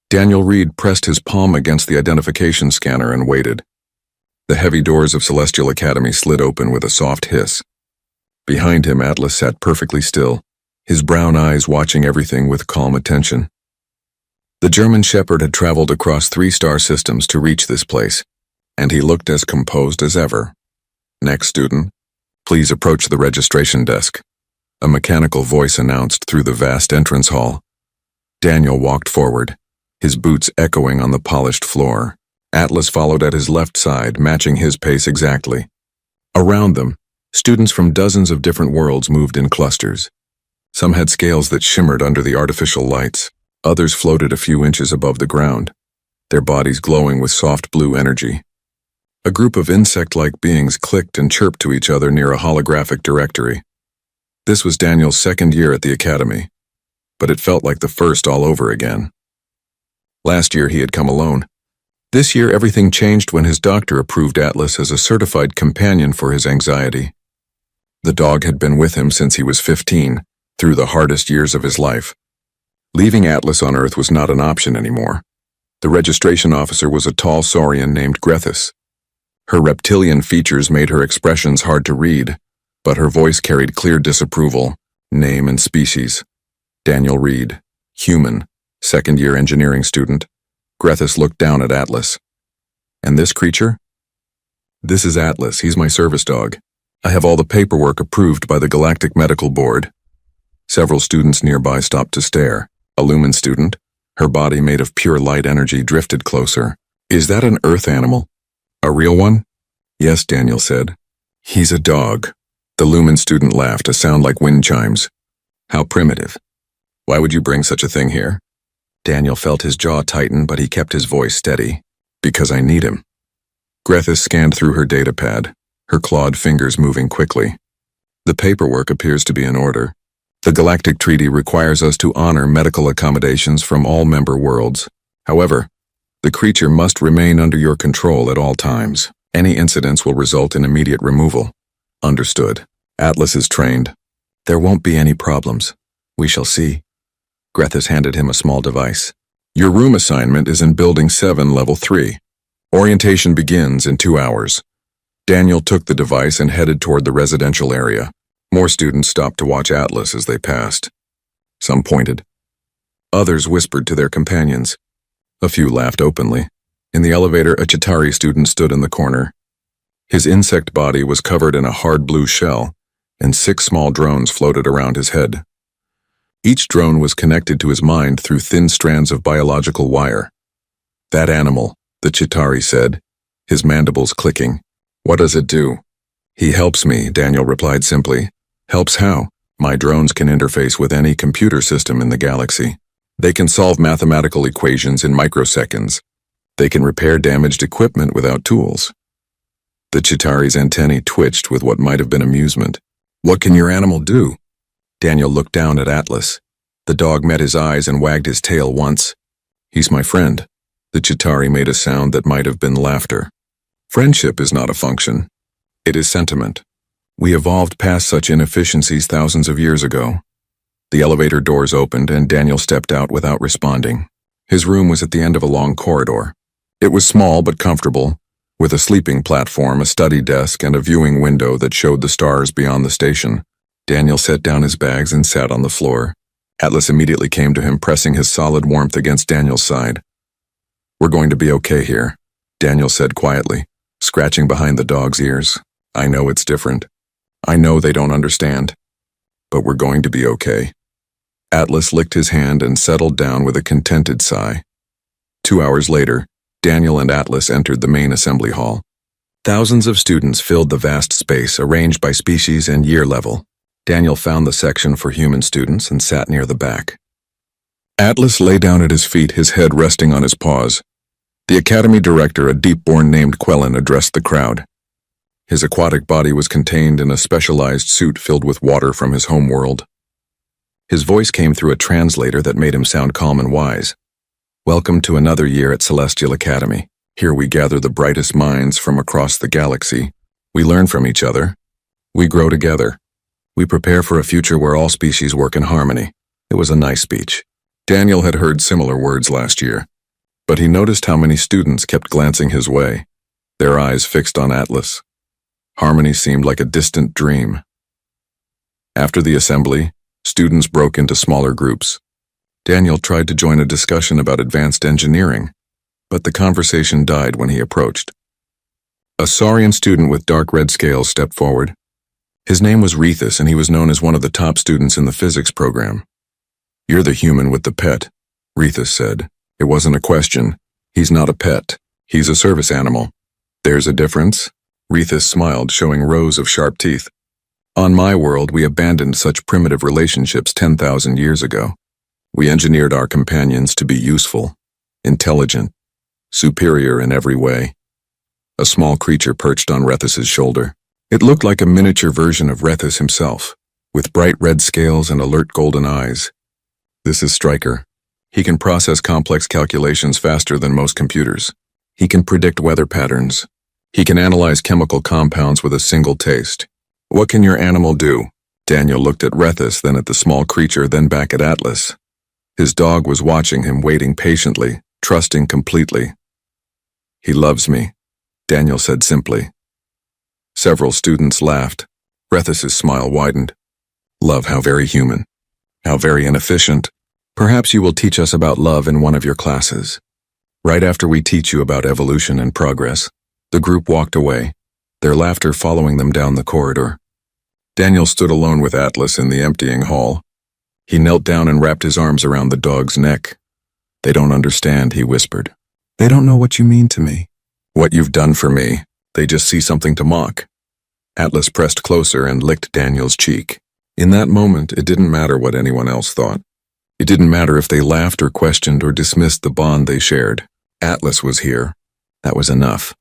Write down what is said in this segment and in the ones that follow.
Daniel Reed pressed his palm against the identification scanner and waited. The heavy doors of Celestial Academy slid open with a soft hiss. Behind him, Atlas sat perfectly still, his brown eyes watching everything with calm attention. The German shepherd had traveled across 3-star systems to reach this place, and he looked as composed as ever. "Next student, please approach the registration desk," a mechanical voice announced through the vast entrance hall. Daniel walked forward, his boots echoing on the polished floor. Atlas followed at his left side, matching his pace exactly. Around them, students from dozens of different worlds moved in clusters. Some had scales that shimmered under the artificial lights. Others floated a few inches above the ground, their bodies glowing with soft blue energy. A group of insect-like beings clicked and chirped to each other near a holographic directory. This was Daniel's second year at the academy, but it felt like the first all over again. Last year he had come alone. This year everything changed when his doctor approved Atlas as a certified companion for his anxiety. The dog had been with him since he was 15, through the hardest years of his life. Leaving Atlas on Earth was not an option anymore. The registration officer was a tall saurian named Grethus. Her reptilian features made her expressions hard to read, but her voice carried clear disapproval, name and species. Daniel Reed, human, second-year engineering student. Grethus looked down at Atlas. "And this creature?" "This is Atlas. He's my service dog. I have all the paperwork approved by the Galactic Medical Board." Several students nearby stopped to stare. A Lumen student, her body made of pure light energy, drifted closer. "Is that an Earth animal? A real one?" "Yes," Daniel said. "He's a dog." The Lumen student laughed, a sound like wind chimes. "How primitive. Why would you bring such a thing here?" Daniel felt his jaw tighten, but he kept his voice steady. "Because I need him." Grethus scanned through her datapad, her clawed fingers moving quickly. "The paperwork appears to be in order. The Galactic Treaty requires us to honor medical accommodations from all member worlds. However, the creature must remain under your control at all times. Any incidents will result in immediate removal." "Understood. Atlas is trained." "There won't be any problems. We shall see." Grethus handed him a small device. "Your room assignment is in Building 7, Level 3. Orientation begins in 2 hours." Daniel took the device and headed toward the residential area. More students stopped to watch Atlas as they passed. Some pointed. Others whispered to their companions. A few laughed openly. In the elevator, a Chitauri student stood in the corner. His insect body was covered in a hard blue shell, and 6 small drones floated around his head. Each drone was connected to his mind through thin strands of biological wire. "That animal," the Chitauri said, his mandibles clicking. "What does it do?" "He helps me," Daniel replied simply. "Helps how?" "My drones can interface with any computer system in the galaxy. They can solve mathematical equations in microseconds. They can repair damaged equipment without tools." The Chitauri's antennae twitched with what might have been amusement. "What can your animal do?" Daniel looked down at Atlas. The dog met his eyes and wagged his tail once. "He's my friend." The Chitauri made a sound that might have been laughter. "Friendship is not a function. It is sentiment. We evolved past such inefficiencies thousands of years ago." The elevator doors opened and Daniel stepped out without responding. His room was at the end of a long corridor. It was small but comfortable, with a sleeping platform, a study desk, and a viewing window that showed the stars beyond the station. Daniel set down his bags and sat on the floor. Atlas immediately came to him, pressing his solid warmth against Daniel's side. "We're going to be okay here," Daniel said quietly, scratching behind the dog's ears. "I know it's different. I know they don't understand. But we're going to be okay." Atlas licked his hand and settled down with a contented sigh. 2 hours later, Daniel and Atlas entered the main assembly hall. Thousands of students filled the vast space, arranged by species and year level. Daniel found the section for human students and sat near the back. Atlas lay down at his feet, his head resting on his paws. The academy director, a deep-born named Quellen, addressed the crowd. His aquatic body was contained in a specialized suit filled with water from his home world. His voice came through a translator that made him sound calm and wise. "Welcome to another year at Celestial Academy. Here we gather the brightest minds from across the galaxy. We learn from each other. We grow together. We prepare for a future where all species work in harmony." It was a nice speech. Daniel had heard similar words last year. But he noticed how many students kept glancing his way, their eyes fixed on Atlas. Harmony seemed like a distant dream. After the assembly, students broke into smaller groups. Daniel tried to join a discussion about advanced engineering, but the conversation died when he approached. A Saurian student with dark red scales stepped forward. His name was Rethus, and he was known as one of the top students in the physics program. "You're the human with the pet," Rethus said. "It wasn't a question. He's not a pet. He's a service animal." "There's a difference?" Rethus smiled, showing rows of sharp teeth. "On my world, we abandoned such primitive relationships 10,000 years ago. We engineered our companions to be useful, intelligent, superior in every way." A small creature perched on Rethus's shoulder. It looked like a miniature version of Rethus himself, with bright red scales and alert golden eyes. "This is Stryker. He can process complex calculations faster than most computers. He can predict weather patterns. He can analyze chemical compounds with a single taste. What can your animal do?" Daniel looked at Rethus, then at the small creature, then back at Atlas. His dog was watching him, waiting patiently, trusting completely. "He loves me," Daniel said simply. Several students laughed. Rethus's smile widened. "Love, how very human. How very inefficient. Perhaps you will teach us about love in one of your classes. Right after we teach you about evolution and progress." The group walked away, their laughter following them down the corridor. Daniel stood alone with Atlas in the emptying hall. He knelt down and wrapped his arms around the dog's neck. "They don't understand," he whispered. "They don't know what you mean to me. What you've done for me. They just see something to mock." Atlas pressed closer and licked Daniel's cheek. In that moment, it didn't matter what anyone else thought. It didn't matter if they laughed or questioned or dismissed the bond they shared. Atlas was here. That was enough.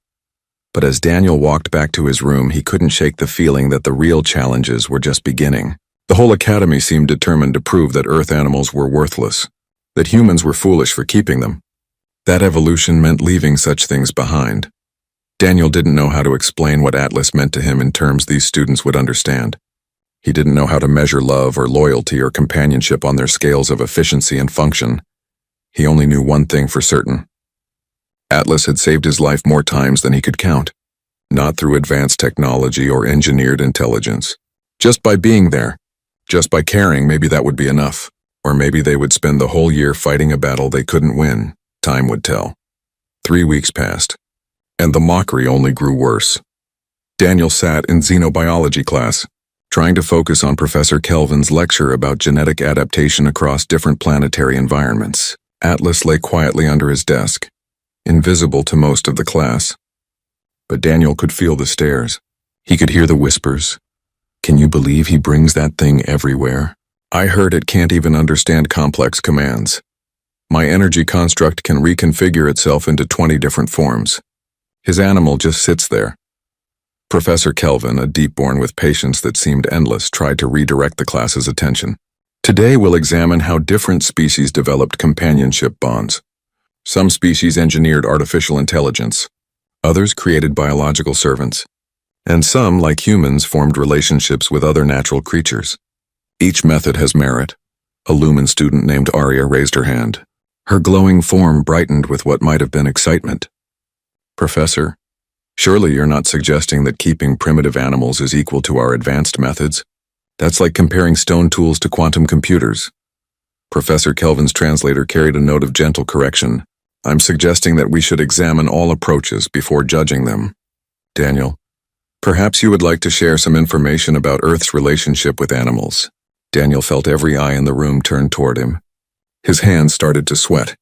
But as Daniel walked back to his room, he couldn't shake the feeling that the real challenges were just beginning. The whole academy seemed determined to prove that Earth animals were worthless, that humans were foolish for keeping them. That evolution meant leaving such things behind. Daniel didn't know how to explain what Atlas meant to him in terms these students would understand. He didn't know how to measure love or loyalty or companionship on their scales of efficiency and function. He only knew one thing for certain. Atlas had saved his life more times than he could count, not through advanced technology or engineered intelligence. Just by being there, just by caring, maybe that would be enough. Or maybe they would spend the whole year fighting a battle they couldn't win. Time would tell. 3 weeks passed, and the mockery only grew worse. Daniel sat in xenobiology class, trying to focus on Professor Kelvin's lecture about genetic adaptation across different planetary environments. Atlas lay quietly under his desk, invisible to most of the class. But Daniel could feel the stares. He could hear the whispers. "Can you believe he brings that thing everywhere? I heard it can't even understand complex commands. My energy construct can reconfigure itself into 20 different forms. His animal just sits there." Professor Kelvin, a deep-born with patience that seemed endless, tried to redirect the class's attention. "Today we'll examine how different species developed companionship bonds. Some species engineered artificial intelligence, others created biological servants, and some, like humans, formed relationships with other natural creatures. Each method has merit." A Lumen student named Arya raised her hand. Her glowing form brightened with what might have been excitement. "Professor, surely you're not suggesting that keeping primitive animals is equal to our advanced methods? That's like comparing stone tools to quantum computers." Professor Kelvin's translator carried a note of gentle correction. "I'm suggesting that we should examine all approaches before judging them. Daniel, perhaps you would like to share some information about Earth's relationship with animals." Daniel felt every eye in the room turn toward him. His hands started to sweat.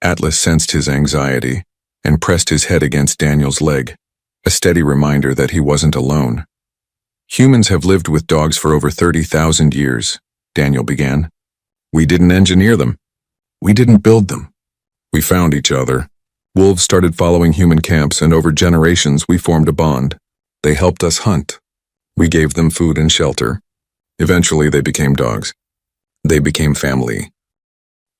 Atlas sensed his anxiety and pressed his head against Daniel's leg, a steady reminder that he wasn't alone. "Humans have lived with dogs for over 30,000 years, Daniel began. "We didn't engineer them. We didn't build them. We found each other. Wolves started following human camps, and over generations we formed a bond. They helped us hunt. We gave them food and shelter. Eventually they became dogs. They became family."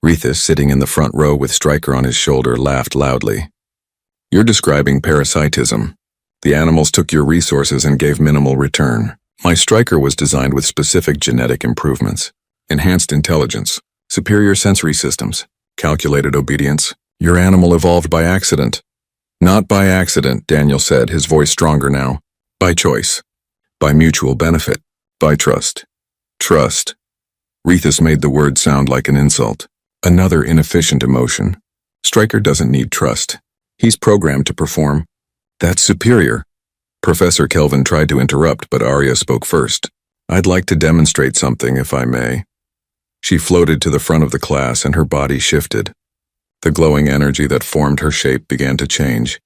Rethus, sitting in the front row with Stryker on his shoulder, laughed loudly. "You're describing parasitism. The animals took your resources and gave minimal return. My Stryker was designed with specific genetic improvements, enhanced intelligence, superior sensory systems, calculated obedience, Your animal evolved by accident. Not by accident, Daniel said, his voice stronger now. By choice. By mutual benefit. By trust. Trust. Rethus made the word sound like an insult. Another inefficient emotion. Stryker doesn't need trust. He's programmed to perform. That's superior. Professor Kelvin tried to interrupt, but Arya spoke first. I'd like to demonstrate something, if I may. She floated to the front of the class and her body shifted. The glowing energy that formed her shape began to change,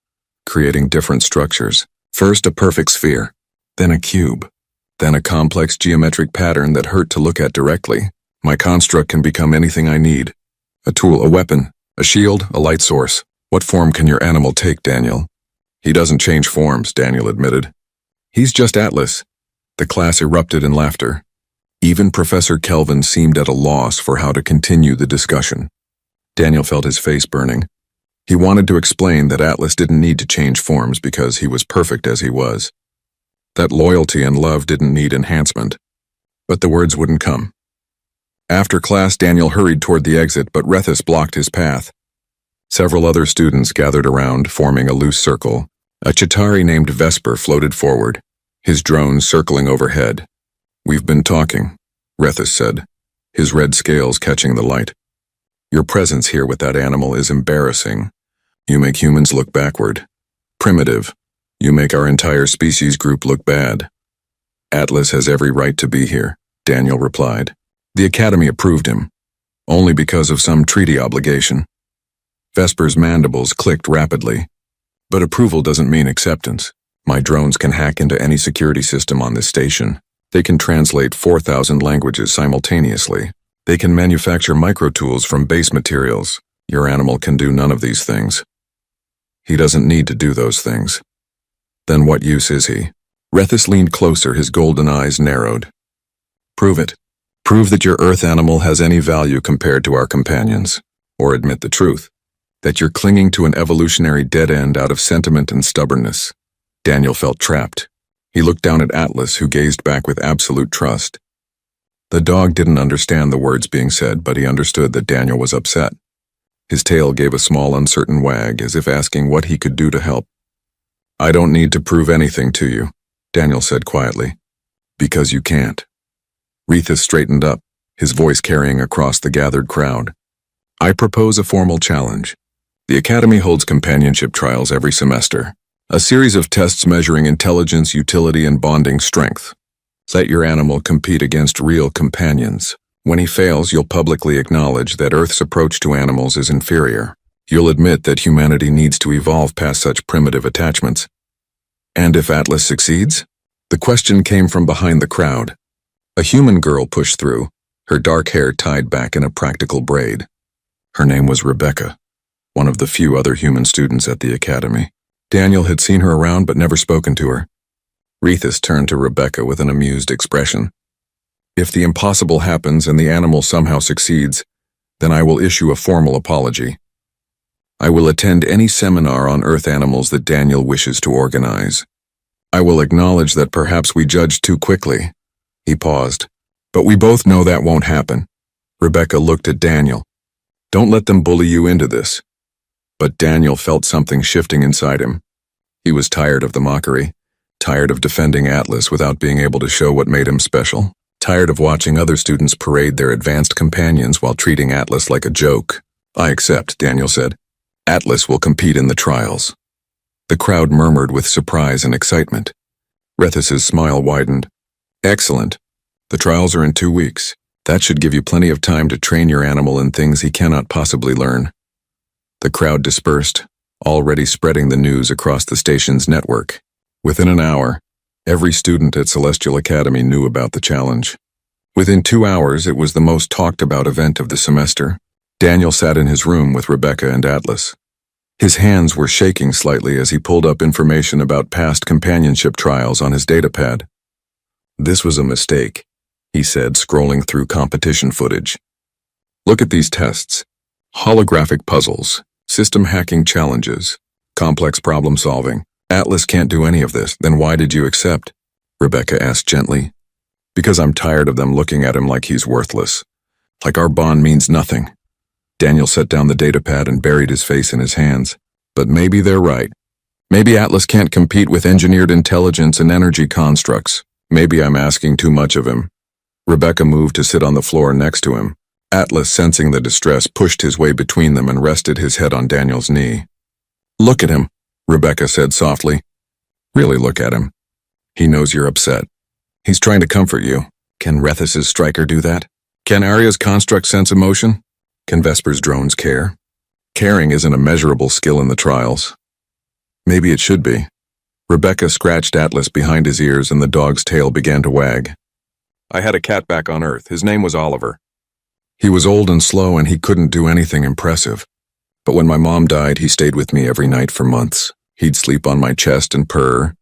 creating different structures. First a perfect sphere, then a cube, then a complex geometric pattern that hurt to look at directly. My construct can become anything I need. A tool, a weapon, a shield, a light source. What form can your animal take, Daniel? He doesn't change forms, Daniel admitted. He's just Atlas. The class erupted in laughter. Even Professor Kelvin seemed at a loss for how to continue the discussion. Daniel felt his face burning. He wanted to explain that Atlas didn't need to change forms because he was perfect as he was. That loyalty and love didn't need enhancement. But the words wouldn't come. After class, Daniel hurried toward the exit, but Rethus blocked his path. Several other students gathered around, forming a loose circle. A Chitauri named Vesper floated forward, his drone circling overhead. We've been talking, Rethus said, his red scales catching the light. Your presence here with that animal is embarrassing. You make humans look backward. Primitive. You make our entire species group look bad. Atlas has every right to be here, Daniel replied. The Academy approved him, only because of some treaty obligation. Vesper's mandibles clicked rapidly. But approval doesn't mean acceptance. My drones can hack into any security system on this station. They can translate 4,000 languages simultaneously. They can manufacture microtools from base materials. Your animal can do none of these things. He doesn't need to do those things. Then what use is he? Rethus leaned closer, his golden eyes narrowed. Prove it. Prove that your Earth animal has any value compared to our companions. Or admit the truth. That you're clinging to an evolutionary dead end out of sentiment and stubbornness. Daniel felt trapped. He looked down at Atlas, who gazed back with absolute trust. The dog didn't understand the words being said, but he understood that Daniel was upset. His tail gave a small, uncertain wag, as if asking what he could do to help. I don't need to prove anything to you, Daniel said quietly. Because you can't. Rethus straightened up, his voice carrying across the gathered crowd. I propose a formal challenge. The Academy holds companionship trials every semester. A series of tests measuring intelligence, utility, and bonding strength. Let your animal compete against real companions. When he fails, you'll publicly acknowledge that Earth's approach to animals is inferior. You'll admit that humanity needs to evolve past such primitive attachments. And if Atlas succeeds? The question came from behind the crowd. A human girl pushed through, her dark hair tied back in a practical braid. Her name was Rebecca, one of the few other human students at the Academy. Daniel had seen her around but never spoken to her. Rethus turned to Rebecca with an amused expression. If the impossible happens and the animal somehow succeeds, then I will issue a formal apology. I will attend any seminar on Earth animals that Daniel wishes to organize. I will acknowledge that perhaps we judged too quickly. He paused. But we both know that won't happen. Rebecca looked at Daniel. Don't let them bully you into this. But Daniel felt something shifting inside him. He was tired of the mockery, tired of defending Atlas without being able to show what made him special, tired of watching other students parade their advanced companions while treating Atlas like a joke. I accept, Daniel said. Atlas will compete in the trials. The crowd murmured with surprise and excitement. Rethus's smile widened. Excellent. The trials are in 2 weeks. That should give you plenty of time to train your animal in things he cannot possibly learn. The crowd dispersed, already spreading the news across the station's network. Within an hour, every student at Celestial Academy knew about the challenge. Within 2 hours, it was the most talked about event of the semester. Daniel sat in his room with Rebecca and Atlas. His hands were shaking slightly as he pulled up information about past companionship trials on his datapad. This was a mistake, he said, scrolling through competition footage. Look at these tests. Holographic puzzles, system hacking challenges, complex problem solving. Atlas can't do any of this, then why did you accept? Rebecca asked gently. Because I'm tired of them looking at him like he's worthless. Like our bond means nothing. Daniel set down the datapad and buried his face in his hands. But maybe they're right. Maybe Atlas can't compete with engineered intelligence and energy constructs. Maybe I'm asking too much of him. Rebecca moved to sit on the floor next to him. Atlas, sensing the distress, pushed his way between them and rested his head on Daniel's knee. "Look at him," Rebecca said softly. "Really look at him. He knows you're upset. He's trying to comfort you. Can Rethus's striker do that? Can Arya's construct sense emotion? Can Vesper's drones care? Caring isn't a measurable skill in the trials. Maybe it should be." Rebecca scratched Atlas behind his ears and the dog's tail began to wag. "I had a cat back on Earth. His name was Oliver. He was old and slow and he couldn't do anything impressive. But when my mom died, he stayed with me every night for months. He'd sleep on my chest and purr,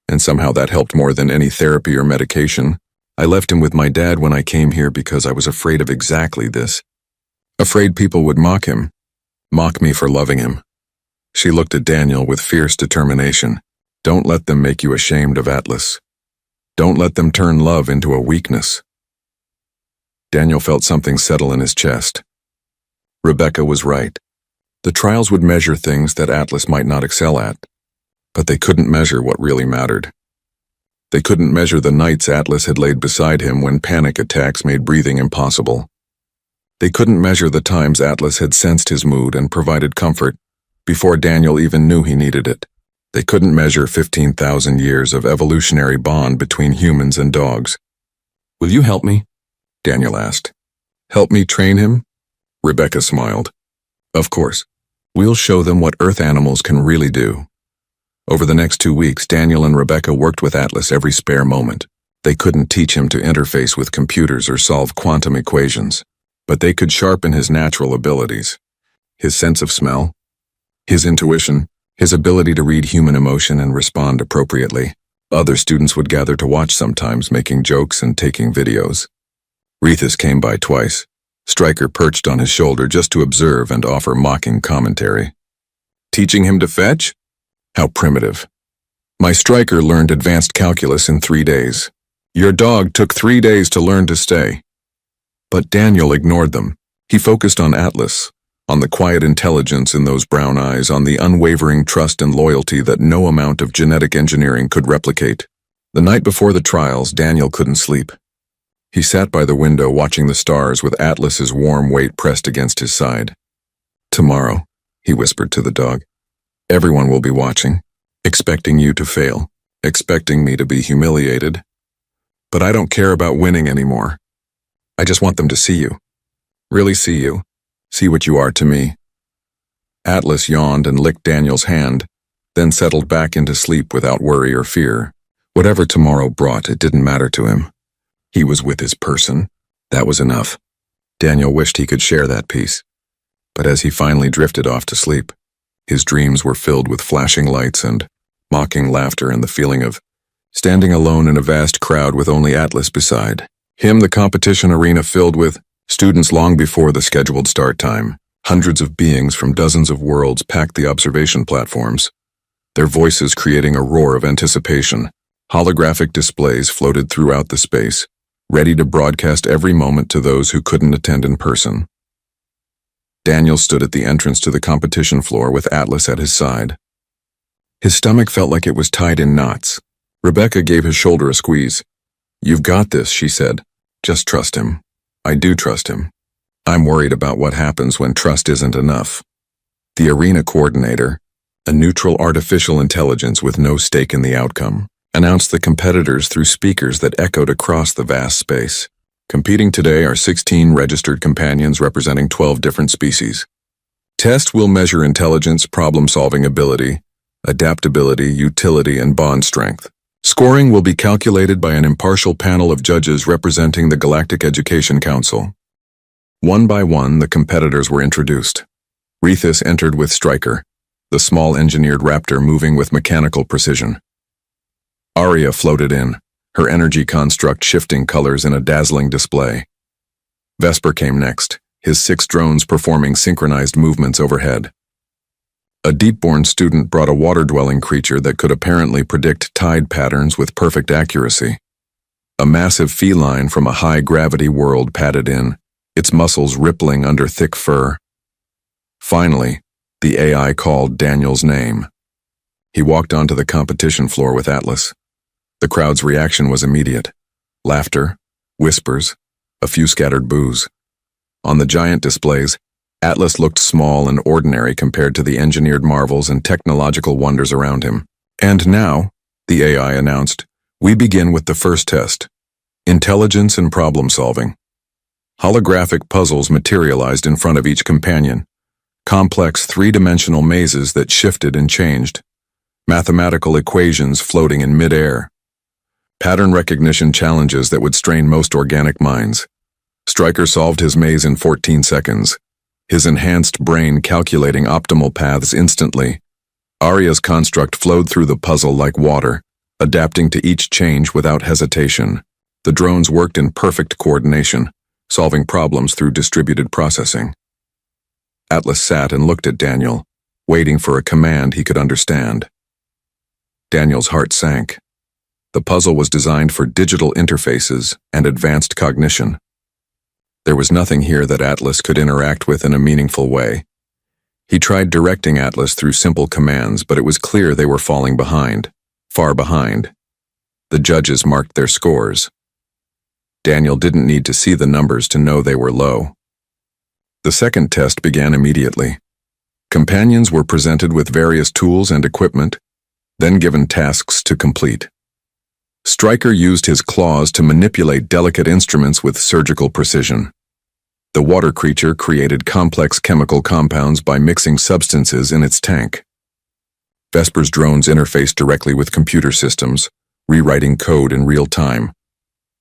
and somehow that helped more than any therapy or medication. I left him with my dad when I came here because I was afraid of exactly this. Afraid people would mock him. Mock me for loving him." She looked at Daniel with fierce determination. "Don't let them make you ashamed of Atlas. Don't let them turn love into a weakness." Daniel felt something settle in his chest. Rebecca was right. The trials would measure things that Atlas might not excel at, but they couldn't measure what really mattered. They couldn't measure the nights Atlas had laid beside him when panic attacks made breathing impossible. They couldn't measure the times Atlas had sensed his mood and provided comfort before Daniel even knew he needed it. They couldn't measure 15,000 years of evolutionary bond between humans and dogs. "Will you help me?" Daniel asked. "Help me train him?" Rebecca smiled. "Of course. We'll show them what Earth animals can really do." Over the next 2 weeks, Daniel and Rebecca worked with Atlas every spare moment. They couldn't teach him to interface with computers or solve quantum equations, but they could sharpen his natural abilities. His sense of smell, his intuition, his ability to read human emotion and respond appropriately. Other students would gather to watch sometimes, making jokes and taking videos. Rethus came by twice. Stryker perched on his shoulder just to observe and offer mocking commentary. "Teaching him to fetch? How primitive. My Stryker learned advanced calculus in 3 days. Your dog took 3 days to learn to stay." But Daniel ignored them. He focused on Atlas, on the quiet intelligence in those brown eyes, on the unwavering trust and loyalty that no amount of genetic engineering could replicate. The night before the trials, Daniel couldn't sleep. He sat by the window watching the stars with Atlas's warm weight pressed against his side. "Tomorrow," he whispered to the dog, "everyone will be watching, expecting you to fail, expecting me to be humiliated. But I don't care about winning anymore. I just want them to see you. Really see you. See what you are to me." Atlas yawned and licked Daniel's hand, then settled back into sleep without worry or fear. Whatever tomorrow brought, it didn't matter to him. He was with his person. That was enough. Daniel wished he could share that peace. But as he finally drifted off to sleep, his dreams were filled with flashing lights and mocking laughter and the feeling of standing alone in a vast crowd with only Atlas beside him, the competition arena filled with students long before the scheduled start time. Hundreds of beings from dozens of worlds packed the observation platforms, their voices creating a roar of anticipation. Holographic displays floated throughout the space, ready to broadcast every moment to those who couldn't attend in person. Daniel stood at the entrance to the competition floor with Atlas at his side. His stomach felt like it was tied in knots. Rebecca gave his shoulder a squeeze. "You've got this," she said. "Just trust him." "I do trust him. I'm worried about what happens when trust isn't enough." The arena coordinator, a neutral artificial intelligence with no stake in the outcome, announced the competitors through speakers that echoed across the vast space. Competing today are 16 registered companions representing 12 different species. Test will measure intelligence, problem-solving ability, adaptability, utility, and bond strength. Scoring will be calculated by an impartial panel of judges representing the Galactic Education Council. One by one, the competitors were introduced. Rethus entered with Stryker, the small engineered raptor moving with mechanical precision. Arya floated in, her energy construct shifting colors in a dazzling display. Vesper came next, his 6 drones performing synchronized movements overhead. A deep-born student brought a water-dwelling creature that could apparently predict tide patterns with perfect accuracy. A massive feline from a high-gravity world padded in, its muscles rippling under thick fur. Finally, the AI called Daniel's name. He walked onto the competition floor with Atlas. The crowd's reaction was immediate. Laughter, whispers, a few scattered boos. On the giant displays, Atlas looked small and ordinary compared to the engineered marvels and technological wonders around him. And now, the AI announced, we begin with the first test. Intelligence and problem solving. Holographic puzzles materialized in front of each companion. Complex three-dimensional mazes that shifted and changed. Mathematical equations floating in mid-air. Pattern recognition challenges that would strain most organic minds. Stryker solved his maze in 14 seconds. His enhanced brain calculating optimal paths instantly. Arya's construct flowed through the puzzle like water, adapting to each change without hesitation. The drones worked in perfect coordination, solving problems through distributed processing. Atlas sat and looked at Daniel, waiting for a command he could understand. Daniel's heart sank. The puzzle was designed for digital interfaces and advanced cognition. There was nothing here that Atlas could interact with in a meaningful way. He tried directing Atlas through simple commands, but it was clear they were falling behind, far behind. The judges marked their scores. Daniel didn't need to see the numbers to know they were low. The second test began immediately. Companions were presented with various tools and equipment, then given tasks to complete. Stryker used his claws to manipulate delicate instruments with surgical precision. The water creature created complex chemical compounds by mixing substances in its tank. Vesper's drones interfaced directly with computer systems, rewriting code in real time.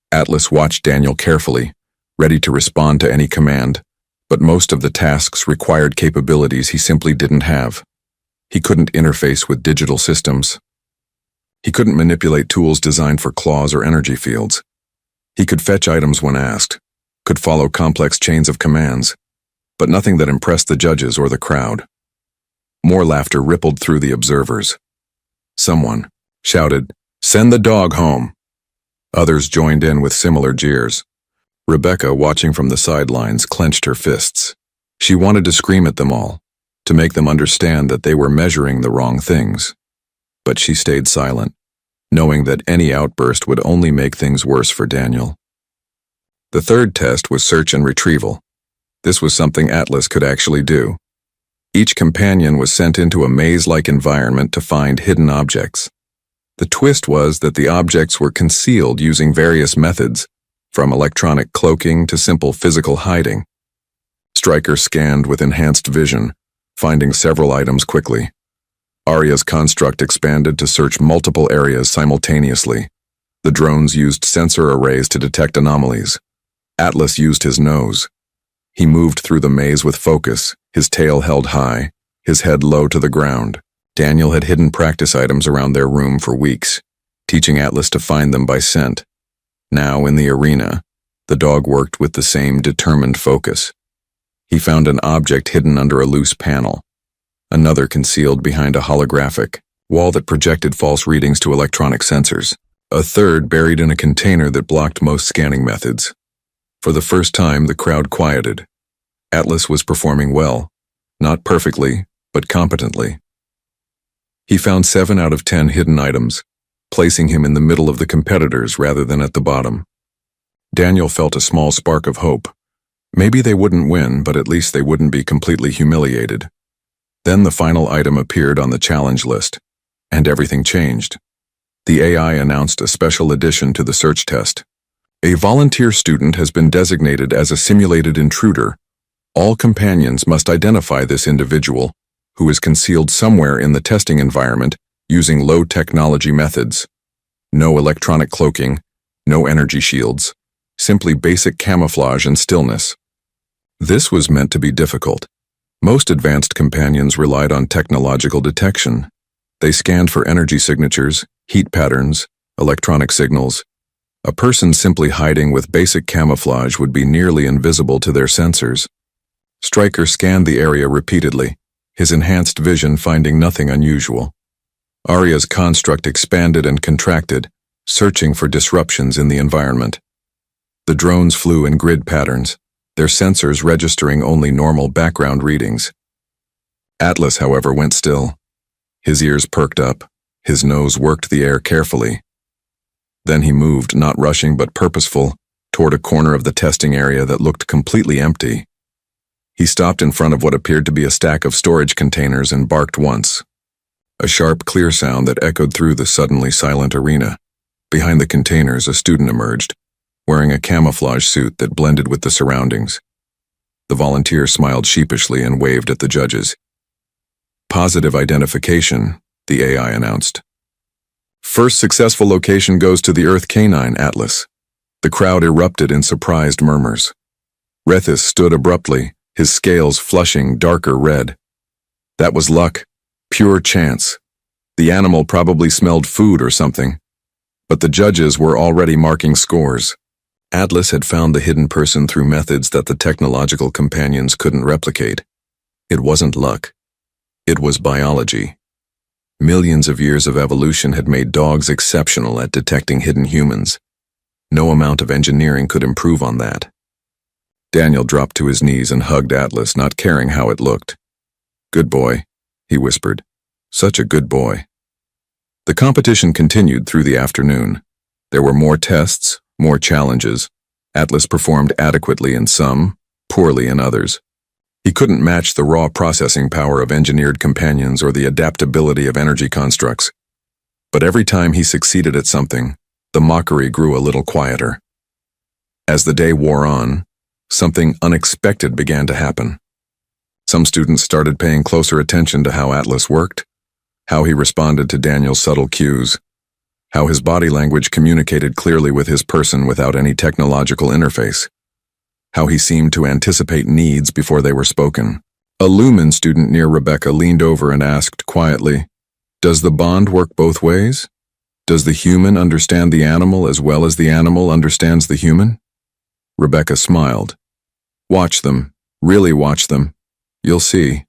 Atlas watched Daniel carefully, ready to respond to any command, but most of the tasks required capabilities he simply didn't have. He couldn't interface with digital systems. He couldn't manipulate tools designed for claws or energy fields. He could fetch items when asked, could follow complex chains of commands, but nothing that impressed the judges or the crowd. More laughter rippled through the observers. Someone shouted, "Send the dog home!" Others joined in with similar jeers. Rebecca, watching from the sidelines, clenched her fists. She wanted to scream at them all, to make them understand that they were measuring the wrong things. But she stayed silent, knowing that any outburst would only make things worse for Daniel. The third test was search and retrieval. This was something Atlas could actually do. Each companion was sent into a maze-like environment to find hidden objects. The twist was that the objects were concealed using various methods, from electronic cloaking to simple physical hiding. Stryker scanned with enhanced vision, finding several items quickly. Arya's construct expanded to search multiple areas simultaneously. The drones used sensor arrays to detect anomalies. Atlas used his nose. He moved through the maze with focus, his tail held high, his head low to the ground. Daniel had hidden practice items around their room for weeks, teaching Atlas to find them by scent. Now, in the arena, the dog worked with the same determined focus. He found an object hidden under a loose panel, another concealed behind a holographic wall that projected false readings to electronic sensors, a third buried in a container that blocked most scanning methods. For the first time, the crowd quieted. Atlas was performing well, not perfectly, but competently. He found 7 out of 10 hidden items, placing him in the middle of the competitors rather than at the bottom. Daniel felt a small spark of hope. Maybe they wouldn't win, but at least they wouldn't be completely humiliated. Then the final item appeared on the challenge list, and everything changed. The AI announced a special addition to the search test. A volunteer student has been designated as a simulated intruder. All companions must identify this individual, who is concealed somewhere in the testing environment using low-technology methods. No electronic cloaking, no energy shields, simply basic camouflage and stillness. This was meant to be difficult. Most advanced companions relied on technological detection. They scanned for energy signatures, heat patterns, electronic signals. A person simply hiding with basic camouflage would be nearly invisible to their sensors. Stryker scanned the area repeatedly, his enhanced vision finding nothing unusual. Arya's construct expanded and contracted, searching for disruptions in the environment. The drones flew in grid patterns, their sensors registering only normal background readings. Atlas, however, went still. His ears perked up, his nose worked the air carefully. Then he moved, not rushing but purposeful, toward a corner of the testing area that looked completely empty. He stopped in front of what appeared to be a stack of storage containers and barked once. A sharp, clear sound that echoed through the suddenly silent arena. Behind the containers, a student emerged, wearing a camouflage suit that blended with the surroundings. The volunteer smiled sheepishly and waved at the judges. Positive identification, the AI announced. First successful location goes to the Earth Canine, Atlas. The crowd erupted in surprised murmurs. Rethis stood abruptly, his scales flushing darker red. That was luck, pure chance. The animal probably smelled food or something. But the judges were already marking scores. Atlas had found the hidden person through methods that the technological companions couldn't replicate. It wasn't luck. It was biology. Millions of years of evolution had made dogs exceptional at detecting hidden humans. No amount of engineering could improve on that. Daniel dropped to his knees and hugged Atlas, not caring how it looked. "Good boy," he whispered. "Such a good boy." The competition continued through the afternoon. There were more tests, more challenges. Atlas performed adequately in some, poorly in others. He couldn't match the raw processing power of engineered companions or the adaptability of energy constructs. But every time he succeeded at something, the mockery grew a little quieter. As the day wore on, something unexpected began to happen. Some students started paying closer attention to how Atlas worked, how he responded to Daniel's subtle cues, how his body language communicated clearly with his person without any technological interface, how he seemed to anticipate needs before they were spoken. A Lumen student near Rebecca leaned over and asked quietly, "Does the bond work both ways? Does the human understand the animal as well as the animal understands the human?" Rebecca smiled. "Watch them, really watch them. You'll see."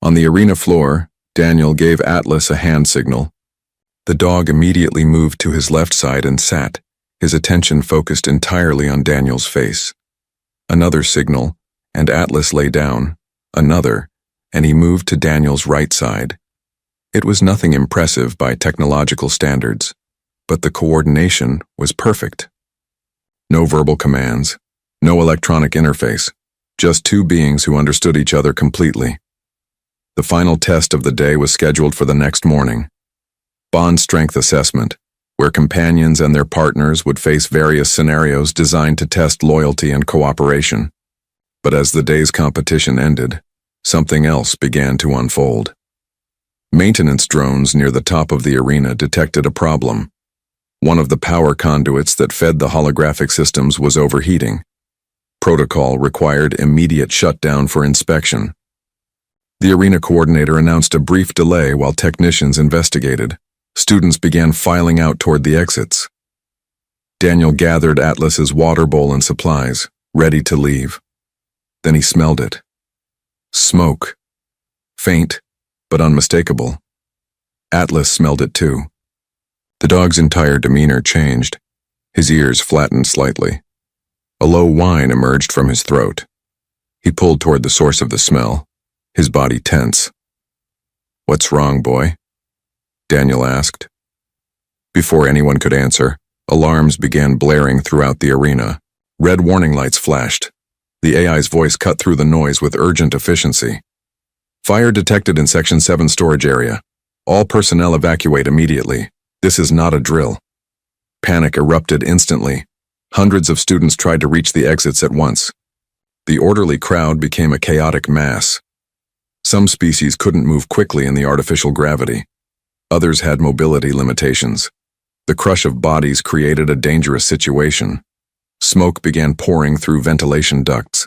On the arena floor, Daniel gave Atlas a hand signal. The dog immediately moved to his left side and sat, his attention focused entirely on Daniel's face. Another signal, and Atlas lay down. Another, and he moved to Daniel's right side. It was nothing impressive by technological standards, but the coordination was perfect. No verbal commands, no electronic interface, just two beings who understood each other completely. The final test of the day was scheduled for the next morning. Bond strength assessment, where companions and their partners would face various scenarios designed to test loyalty and cooperation. But as the day's competition ended, something else began to unfold. Maintenance drones near the top of the arena detected a problem. One of the power conduits that fed the holographic systems was overheating. Protocol required immediate shutdown for inspection. The arena coordinator announced a brief delay while technicians investigated. Students began filing out toward the exits. Daniel gathered Atlas's water bowl and supplies, ready to leave. Then he smelled it. Smoke. Faint, but unmistakable. Atlas smelled it too. The dog's entire demeanor changed. His ears flattened slightly. A low whine emerged from his throat. He pulled toward the source of the smell, his body tense. "What's wrong, boy?" Daniel asked. Before anyone could answer, alarms began blaring throughout the arena. Red warning lights flashed. The AI's voice cut through the noise with urgent efficiency. "Fire detected in Section 7 storage area. All personnel evacuate immediately. This is not a drill." Panic erupted instantly. Hundreds of students tried to reach the exits at once. The orderly crowd became a chaotic mass. Some species couldn't move quickly in the artificial gravity. Others had mobility limitations. The crush of bodies created a dangerous situation. Smoke began pouring through ventilation ducts.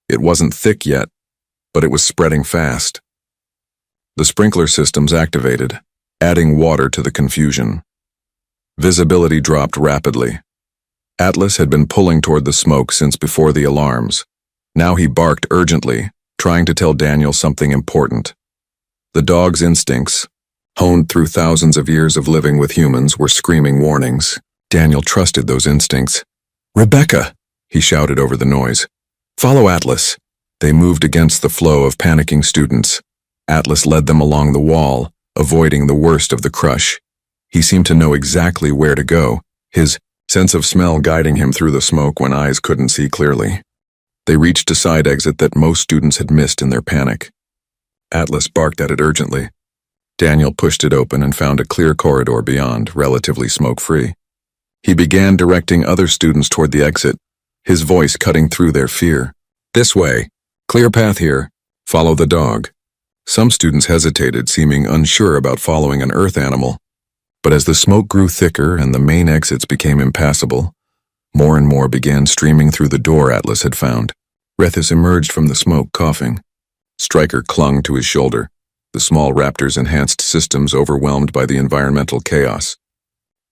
It wasn't thick yet, but it was spreading fast. The sprinkler systems activated, adding water to the confusion. Visibility dropped rapidly. Atlas had been pulling toward the smoke since before the alarms. Now he barked urgently, trying to tell Daniel something important. The dog's instincts, honed through thousands of years of living with humans, were screaming warnings. Daniel trusted those instincts. "Rebecca!" he shouted over the noise. "Follow Atlas." They moved against the flow of panicking students. Atlas led them along the wall, avoiding the worst of the crush. He seemed to know exactly where to go, his sense of smell guiding him through the smoke when eyes couldn't see clearly. They reached a side exit that most students had missed in their panic. Atlas barked at it urgently. Daniel pushed it open and found a clear corridor beyond, relatively smoke-free. He began directing other students toward the exit, his voice cutting through their fear. "This way. Clear path here. Follow the dog." Some students hesitated, seeming unsure about following an earth animal. But as the smoke grew thicker and the main exits became impassable, more and more began streaming through the door Atlas had found. Rethus emerged from the smoke, coughing. Stryker clung to his shoulder, the small raptor's enhanced systems overwhelmed by the environmental chaos.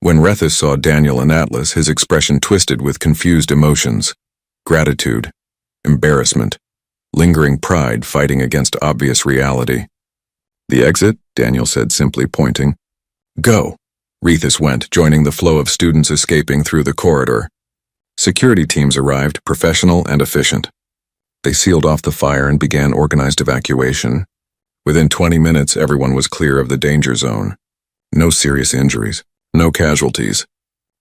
When Rethus saw Daniel and Atlas, his expression twisted with confused emotions. Gratitude, embarrassment, lingering pride fighting against obvious reality. "The exit," Daniel said, simply pointing. "Go." Rethus went, joining the flow of students escaping through the corridor. Security teams arrived, professional and efficient. They sealed off the fire and began organized evacuation. Within 20 minutes, everyone was clear of the danger zone. No serious injuries, no casualties.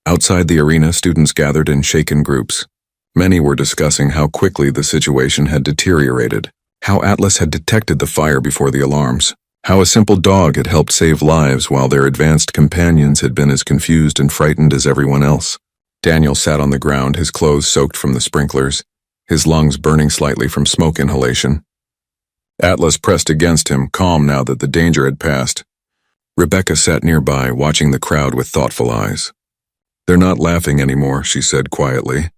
Outside the arena, students gathered in shaken groups. Many were discussing how quickly the situation had deteriorated, how Atlas had detected the fire before the alarms, how a simple dog had helped save lives while their advanced companions had been as confused and frightened as everyone else. Daniel sat on the ground, his clothes soaked from the sprinklers, his lungs burning slightly from smoke inhalation. Atlas pressed against him, calm now that the danger had passed. Rebecca sat nearby, watching the crowd with thoughtful eyes. "They're not laughing anymore," she said quietly.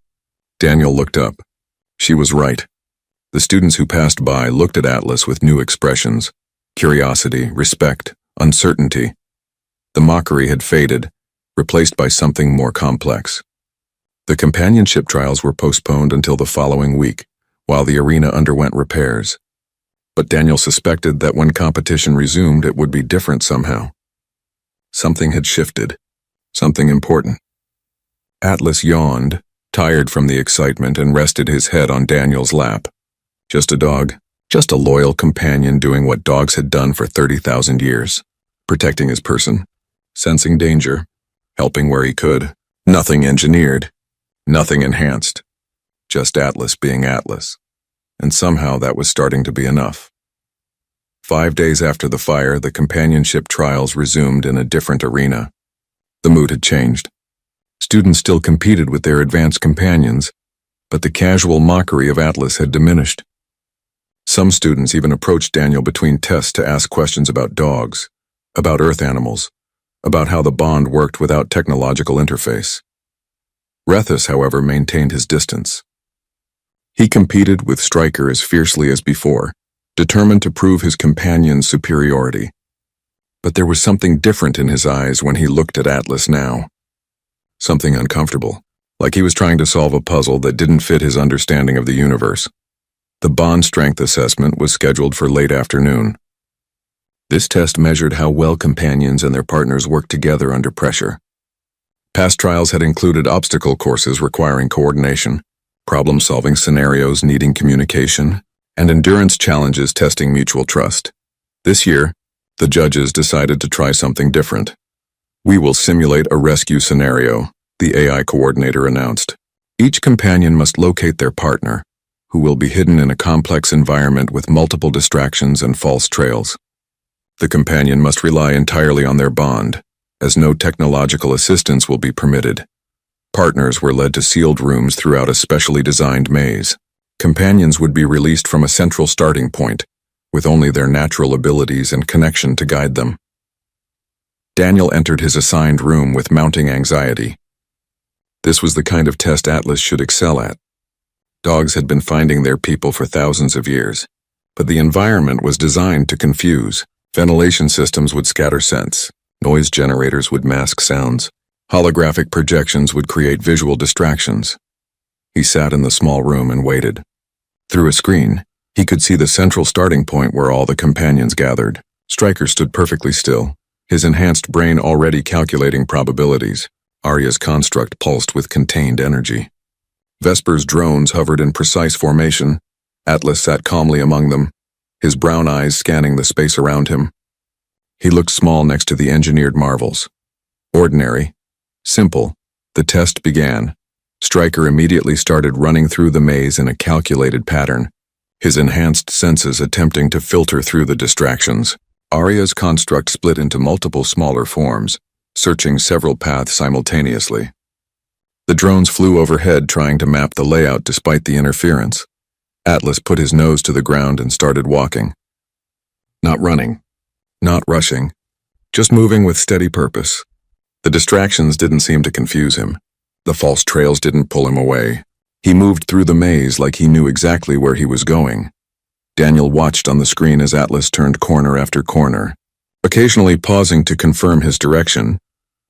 Daniel looked up. She was right. The students who passed by looked at Atlas with new expressions: curiosity, respect, uncertainty. The mockery had faded, replaced by something more complex. The companionship trials were postponed until the following week, while the arena underwent repairs. But Daniel suspected that when competition resumed, it would be different somehow. Something had shifted, something important. Atlas yawned, tired from the excitement, and rested his head on Daniel's lap. Just a dog, just a loyal companion doing what dogs had done for 30,000 years, protecting his person, sensing danger, helping where he could. Nothing engineered, nothing enhanced, just Atlas being Atlas. And somehow that was starting to be enough. 5 days after the fire, the companionship trials resumed in a different arena. The mood had changed. Students still competed with their advanced companions, but the casual mockery of Atlas had diminished. Some students even approached Daniel between tests to ask questions about dogs, about earth animals, about how the bond worked without technological interface. Rethus, however, maintained his distance. He competed with Stryker as fiercely as before, determined to prove his companion's superiority. But there was something different in his eyes when he looked at Atlas now. Something uncomfortable, like he was trying to solve a puzzle that didn't fit his understanding of the universe. The bond strength assessment was scheduled for late afternoon. This test measured how well companions and their partners worked together under pressure. Past trials had included obstacle courses requiring coordination, problem-solving scenarios needing communication, and endurance challenges testing mutual trust. This year, the judges decided to try something different. "We will simulate a rescue scenario," the AI coordinator announced. "Each companion must locate their partner, who will be hidden in a complex environment with multiple distractions and false trails. The companion must rely entirely on their bond, as no technological assistance will be permitted." Partners were led to sealed rooms throughout a specially designed maze. Companions would be released from a central starting point, with only their natural abilities and connection to guide them. Daniel entered his assigned room with mounting anxiety. This was the kind of test Atlas should excel at. Dogs had been finding their people for thousands of years, but the environment was designed to confuse. Ventilation systems would scatter scents, noise generators would mask sounds, holographic projections would create visual distractions. He sat in the small room and waited. Through a screen, he could see the central starting point where all the companions gathered. Stryker stood perfectly still, his enhanced brain already calculating probabilities. Arya's construct pulsed with contained energy. Vesper's drones hovered in precise formation. Atlas sat calmly among them, his brown eyes scanning the space around him. He looked small next to the engineered marvels. Ordinary. Simple. The test began. Stryker immediately started running through the maze in a calculated pattern, his enhanced senses attempting to filter through the distractions. Arya's construct split into multiple smaller forms, searching several paths simultaneously. The drones flew overhead trying to map the layout despite the interference. Atlas put his nose to the ground and started walking. Not running. Not rushing. Just moving with steady purpose. The distractions didn't seem to confuse him. The false trails didn't pull him away. He moved through the maze like he knew exactly where he was going. Daniel watched on the screen as Atlas turned corner after corner, occasionally pausing to confirm his direction,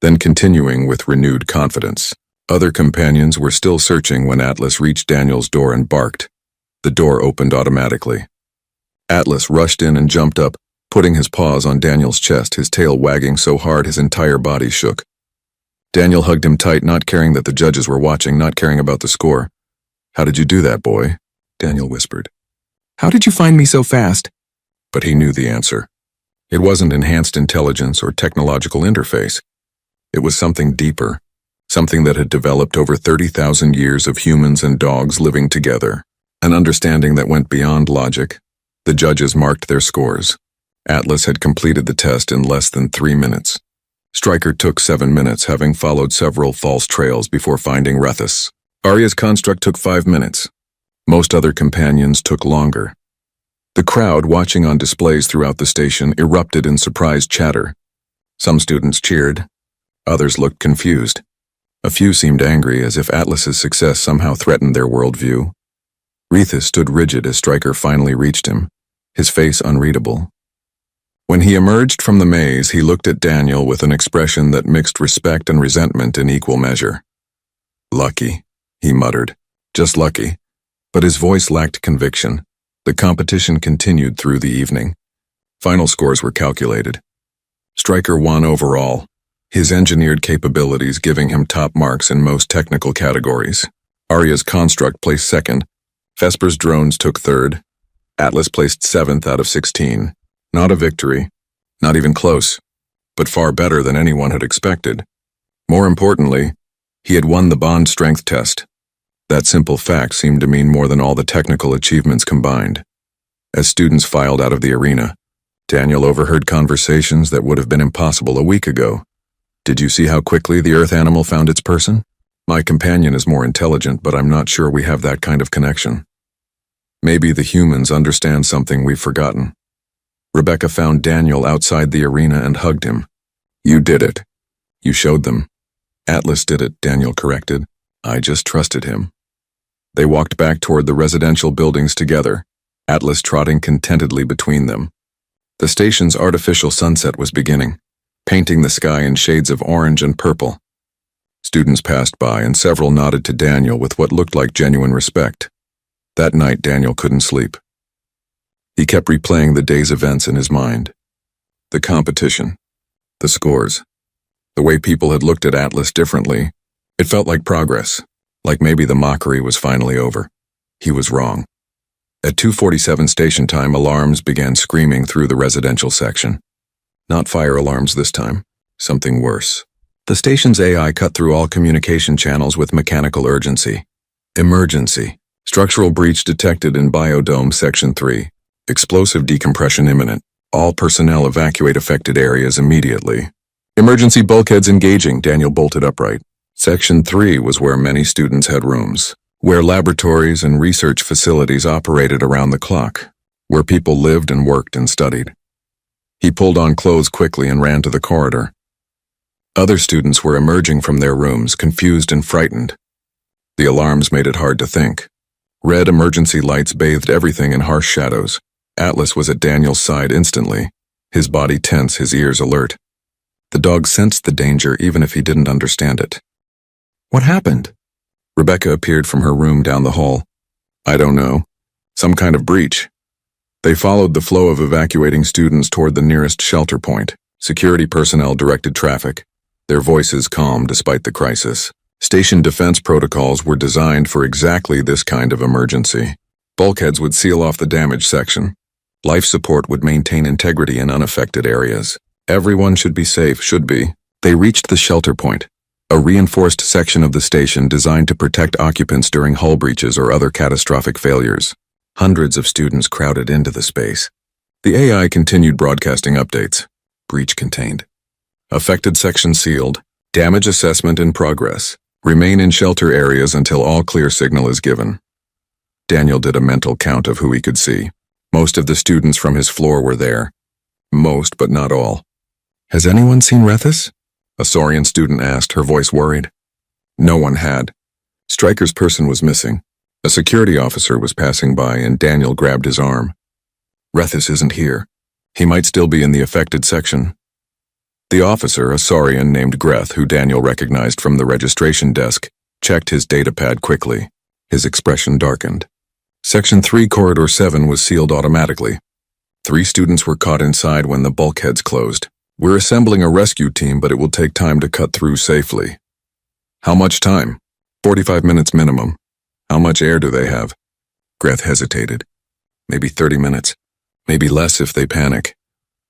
then continuing with renewed confidence. Other companions were still searching when Atlas reached Daniel's door and barked. The door opened automatically. Atlas rushed in and jumped up, putting his paws on Daniel's chest, his tail wagging so hard his entire body shook. Daniel hugged him tight, not caring that the judges were watching, not caring about the score. "How did you do that, boy?" Daniel whispered. "How did you find me so fast?" But he knew the answer. It wasn't enhanced intelligence or technological interface. It was something deeper, something that had developed over 30,000 years of humans and dogs living together. An understanding that went beyond logic. The judges marked their scores. Atlas had completed the test in less than 3 minutes. Stryker took 7 minutes, having followed several false trails before finding Rethus. Arya's construct took 5 minutes. Most other companions took longer. The crowd watching on displays throughout the station erupted in surprised chatter. Some students cheered. Others looked confused. A few seemed angry, as if Atlas's success somehow threatened their worldview. Rethus stood rigid as Stryker finally reached him, his face unreadable. When he emerged from the maze, he looked at Daniel with an expression that mixed respect and resentment in equal measure. "Lucky," he muttered. "Just lucky." But his voice lacked conviction. The competition continued through the evening. Final scores were calculated. Stryker won overall, his engineered capabilities giving him top marks in most technical categories. Arya's construct placed second. Vesper's drones took third. Atlas placed 7th out of 16. Not a victory, not even close, but far better than anyone had expected. More importantly, he had won the bond strength test. That simple fact seemed to mean more than all the technical achievements combined. As students filed out of the arena, Daniel overheard conversations that would have been impossible a week ago. "Did you see how quickly the Earth animal found its person? My companion is more intelligent, but I'm not sure we have that kind of connection. Maybe the humans understand something we've forgotten." Rebecca found Daniel outside the arena and hugged him. "You did it. You showed them." "Atlas did it," Daniel corrected. "I just trusted him." They walked back toward the residential buildings together, Atlas trotting contentedly between them. The station's artificial sunset was beginning, painting the sky in shades of orange and purple. Students passed by and several nodded to Daniel with what looked like genuine respect. That night, Daniel couldn't sleep. He kept replaying the day's events in his mind. The competition, the scores, the way people had looked at Atlas differently. It felt like progress, like maybe the mockery was finally over. He was wrong. At 2:47 station time, alarms began screaming through the residential section. Not fire alarms this time, something worse. The station's AI cut through all communication channels with mechanical urgency. Emergency. Structural breach detected in Biodome Section 3. Explosive decompression imminent. All personnel evacuate affected areas immediately. Emergency bulkheads engaging, Daniel bolted upright. Section 3 was where many students had rooms, where laboratories and research facilities operated around the clock, where people lived and worked and studied. He pulled on clothes quickly and ran to the corridor. Other students were emerging from their rooms, confused and frightened. The alarms made it hard to think. Red emergency lights bathed everything in harsh shadows. Atlas was at Daniel's side instantly, his body tense, his ears alert. The dog sensed the danger even if he didn't understand it. "What happened?" Rebecca appeared from her room down the hall. "I don't know. Some kind of breach." They followed the flow of evacuating students toward the nearest shelter point. Security personnel directed traffic, their voices calm despite the crisis. Station defense protocols were designed for exactly this kind of emergency. Bulkheads would seal off the damaged section. Life support would maintain integrity in unaffected areas. Everyone should be safe, should be. They reached the shelter point, a reinforced section of the station designed to protect occupants during hull breaches or other catastrophic failures. Hundreds of students crowded into the space. The AI continued broadcasting updates. Breach contained. Affected section sealed. Damage assessment in progress. Remain in shelter areas until all clear signal is given. Daniel did a mental count of who he could see. Most of the students from his floor were there. Most, but not all. Has anyone seen Rethus? A Saurian student asked, her voice worried. No one had. Stryker's person was missing. A security officer was passing by and Daniel grabbed his arm. Rethus isn't here. He might still be in the affected section. The officer, a Saurian named Greth, who Daniel recognized from the registration desk, checked his datapad quickly. His expression darkened. Section 3, Corridor 7 was sealed automatically. 3 students were caught inside when the bulkheads closed. We're assembling a rescue team, but it will take time to cut through safely. How much time? 45 minutes minimum. How much air do they have? Greth hesitated. Maybe 30 minutes. Maybe less if they panic.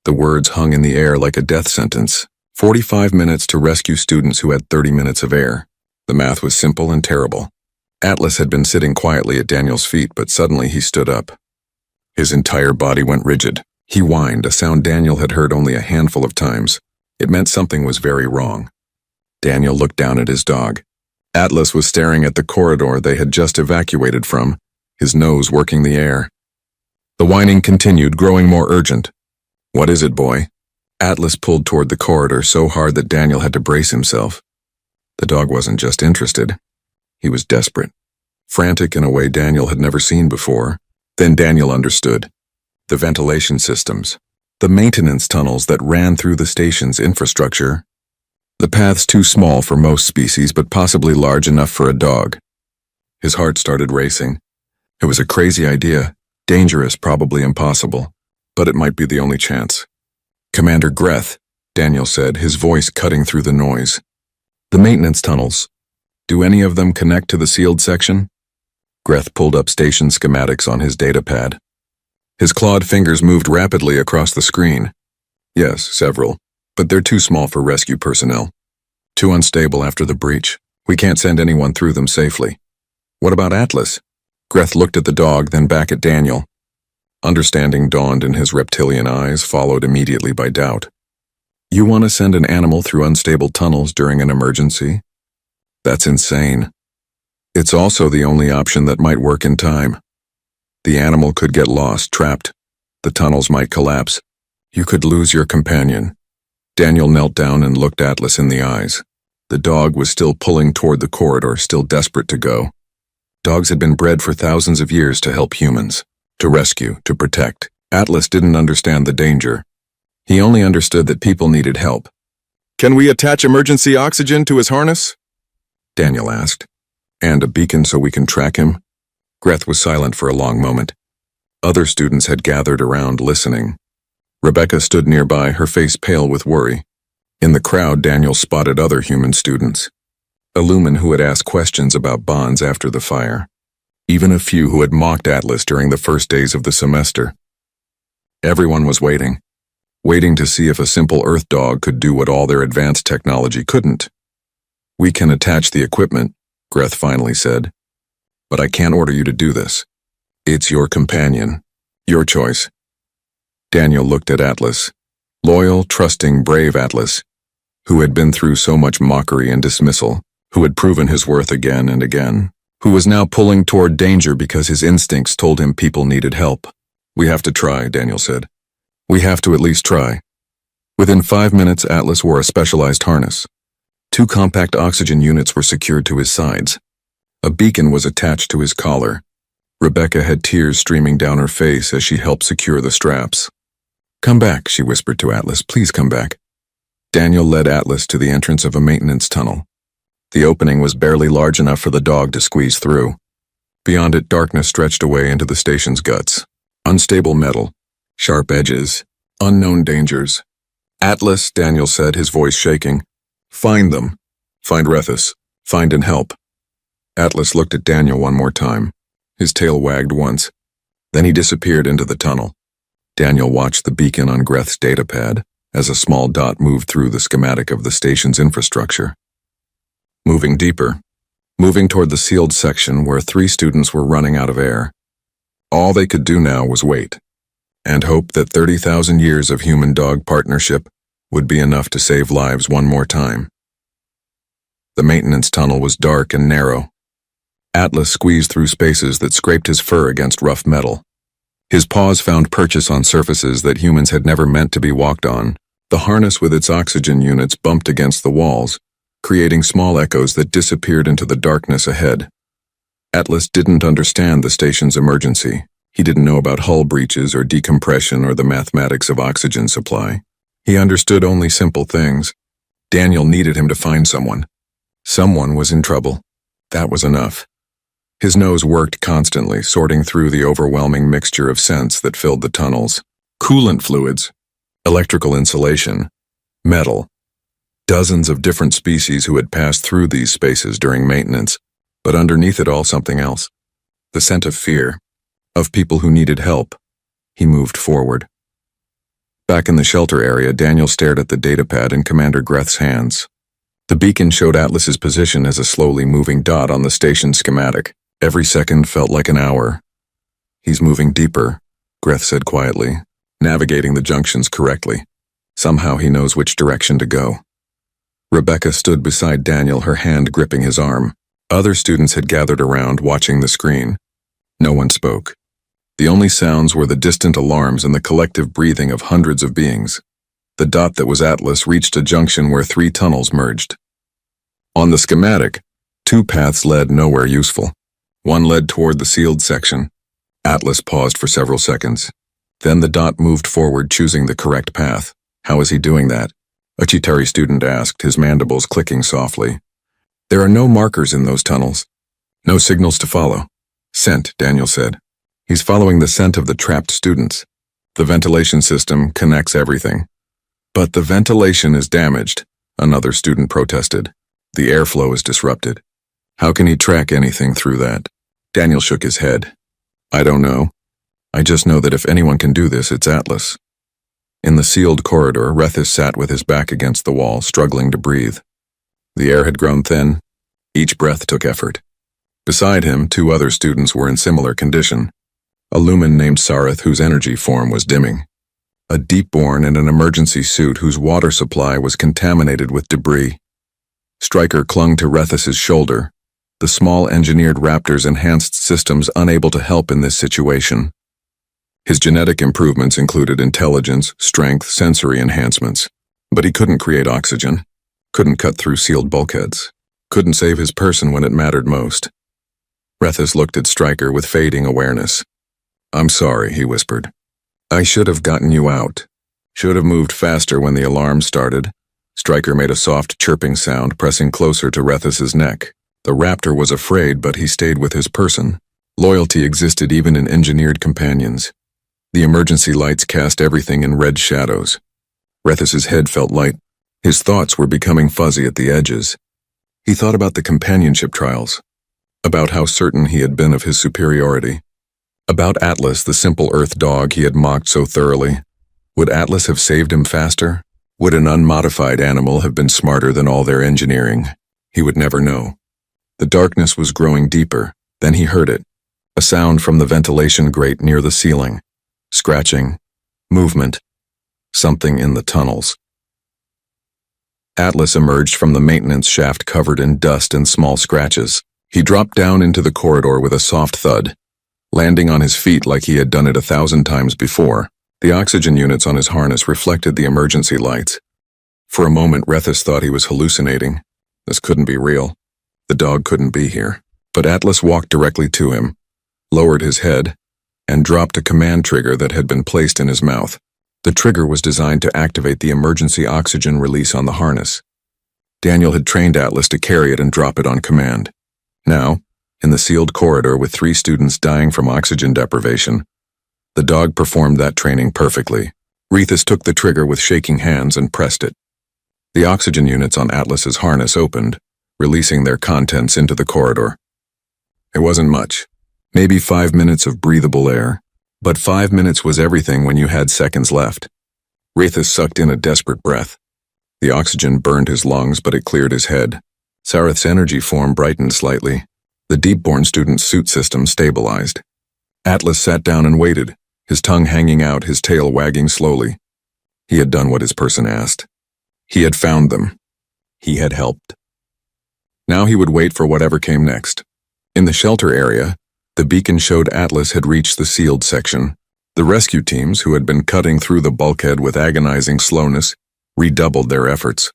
The words hung in the air like a death sentence. 45 minutes to rescue students who had 30 minutes of air. The math was simple and terrible. Atlas had been sitting quietly at Daniel's feet, but suddenly he stood up. His entire body went rigid. He whined, a sound Daniel had heard only a handful of times. It meant something was very wrong. Daniel looked down at his dog. Atlas was staring at the corridor they had just evacuated from, his nose working the air. The whining continued, growing more urgent. What is it, boy? Atlas pulled toward the corridor so hard that Daniel had to brace himself. The dog wasn't just interested. He was desperate. Frantic in a way Daniel had never seen before. Then Daniel understood. The ventilation systems. The maintenance tunnels that ran through the station's infrastructure. The paths too small for most species, but possibly large enough for a dog. His heart started racing. It was a crazy idea. Dangerous, probably impossible. But it might be the only chance. Commander Greth, Daniel said, his voice cutting through the noise. The maintenance tunnels. Do any of them connect to the sealed section? Greth pulled up station schematics on his datapad. His clawed fingers moved rapidly across the screen. Yes, several, but they're too small for rescue personnel. Too unstable after the breach. We can't send anyone through them safely. What about Atlas? Greth looked at the dog, then back at Daniel. Understanding dawned in his reptilian eyes, followed immediately by doubt. You want to send an animal through unstable tunnels during an emergency? That's insane. It's also the only option that might work in time. The animal could get lost, trapped. The tunnels might collapse. You could lose your companion. Daniel knelt down and looked Atlas in the eyes. The dog was still pulling toward the corridor, still desperate to go. Dogs had been bred for thousands of years to help humans, to rescue, to protect. Atlas didn't understand the danger. He only understood that people needed help. Can we attach emergency oxygen to his harness? Daniel asked. And a beacon so we can track him? Greth was silent for a long moment. Other students had gathered around, listening. Rebecca stood nearby, her face pale with worry. In the crowd, Daniel spotted other human students. A Lumen who had asked questions about bonds after the fire. Even a few who had mocked Atlas during the first days of the semester. Everyone was waiting to see if a simple Earth dog could do what all their advanced technology couldn't. We can attach the equipment, Greth finally said. But I can't order you to do this. It's your companion. Your choice. Daniel looked at Atlas. Loyal, trusting, brave Atlas, who had been through so much mockery and dismissal, who had proven his worth again and again, who was now pulling toward danger because his instincts told him people needed help. We have to try, Daniel said. We have to at least try. Within 5 minutes, Atlas wore a specialized harness. 2 compact oxygen units were secured to his sides. A beacon was attached to his collar. Rebecca had tears streaming down her face as she helped secure the straps. Come back, she whispered to Atlas. Please come back. Daniel led Atlas to the entrance of a maintenance tunnel. The opening was barely large enough for the dog to squeeze through. Beyond it, darkness stretched away into the station's guts. Unstable metal, sharp edges, unknown dangers. Atlas, Daniel said, his voice shaking. Find them. Find Rethus. Find and help. Atlas looked at Daniel one more time. His tail wagged once. Then he disappeared into the tunnel. Daniel watched the beacon on Greth's datapad as a small dot moved through the schematic of the station's infrastructure. Moving deeper, moving toward the sealed section where 3 students were running out of air. All they could do now was wait, and hope that 30,000 years of human-dog partnership would be enough to save lives one more time. The maintenance tunnel was dark and narrow. Atlas squeezed through spaces that scraped his fur against rough metal. His paws found purchase on surfaces that humans had never meant to be walked on. The harness with its oxygen units bumped against the walls, creating small echoes that disappeared into the darkness ahead. Atlas didn't understand the station's emergency. He didn't know about hull breaches or decompression or the mathematics of oxygen supply. He understood only simple things. Daniel needed him to find someone. Someone was in trouble. That was enough. His nose worked constantly, sorting through the overwhelming mixture of scents that filled the tunnels. Coolant fluids, electrical insulation, metal. Dozens of different species who had passed through these spaces during maintenance, but underneath it all something else. The scent of fear, of people who needed help. He moved forward. Back in the shelter area, Daniel stared at the datapad in Commander Greth's hands. The beacon showed Atlas's position as a slowly moving dot on the station schematic. Every second felt like an hour. "He's moving deeper," Greth said quietly, navigating the junctions correctly. Somehow he knows which direction to go. Rebecca stood beside Daniel, her hand gripping his arm. Other students had gathered around, watching the screen. No one spoke. The only sounds were the distant alarms and the collective breathing of hundreds of beings. The dot that was Atlas reached a junction where 3 tunnels merged. On the schematic, 2 paths led nowhere useful. One led toward the sealed section. Atlas paused for several seconds. Then the dot moved forward, choosing the correct path. How is he doing that? A Chitari student asked, his mandibles clicking softly. "There are no markers in those tunnels. No signals to follow." "Scent," Daniel said. "He's following the scent of the trapped students. The ventilation system connects everything." "But the ventilation is damaged," another student protested. "The airflow is disrupted. How can he track anything through that?" Daniel shook his head. "I don't know. I just know that if anyone can do this, it's Atlas." In the sealed corridor, Rethis sat with his back against the wall, struggling to breathe. The air had grown thin. Each breath took effort. Beside him, 2 other students were in similar condition. A Lumen named Sareth, whose energy form was dimming. A Deepborn in an emergency suit whose water supply was contaminated with debris. Stryker clung to Rethis's shoulder, the small engineered Raptor's enhanced systems unable to help in this situation. His genetic improvements included intelligence, strength, sensory enhancements. But he couldn't create oxygen, couldn't cut through sealed bulkheads, couldn't save his person when it mattered most. Rethis looked at Stryker with fading awareness. "I'm sorry," he whispered. "I should have gotten you out. Should have moved faster when the alarm started." Stryker made a soft chirping sound, pressing closer to Rethis's neck. The Raptor was afraid, but he stayed with his person. Loyalty existed even in engineered companions. The emergency lights cast everything in red shadows. Rethis's head felt light. His thoughts were becoming fuzzy at the edges. He thought about the companionship trials, about how certain he had been of his superiority, about Atlas, the simple Earth dog he had mocked so thoroughly. Would Atlas have saved him faster? Would an unmodified animal have been smarter than all their engineering? He would never know. The darkness was growing deeper. Then he heard it, a sound from the ventilation grate near the ceiling. Scratching, movement, something in the tunnels. Atlas emerged from the maintenance shaft covered in dust and small scratches. He dropped down into the corridor with a soft thud, landing on his feet like he had done it 1,000 times before. The oxygen units on his harness reflected the emergency lights. For a moment, Rethis thought he was hallucinating. This couldn't be real. The dog couldn't be here. But Atlas walked directly to him, lowered his head, and dropped a command trigger that had been placed in his mouth. The trigger was designed to activate the emergency oxygen release on the harness. Daniel had trained Atlas to carry it and drop it on command. Now, in the sealed corridor with 3 students dying from oxygen deprivation, the dog performed that training perfectly. Rethis took the trigger with shaking hands and pressed it. The oxygen units on Atlas's harness opened, releasing their contents into the corridor. It wasn't much. Maybe 5 minutes of breathable air. But 5 minutes was everything when you had seconds left. Rethus sucked in a desperate breath. The oxygen burned his lungs, but it cleared his head. Sareth's energy form brightened slightly. The deep-born student's suit system stabilized. Atlas sat down and waited, his tongue hanging out, his tail wagging slowly. He had done what his person asked. He had found them. He had helped. Now he would wait for whatever came next. In the shelter area, the beacon showed Atlas had reached the sealed section. The rescue teams, who had been cutting through the bulkhead with agonizing slowness, redoubled their efforts.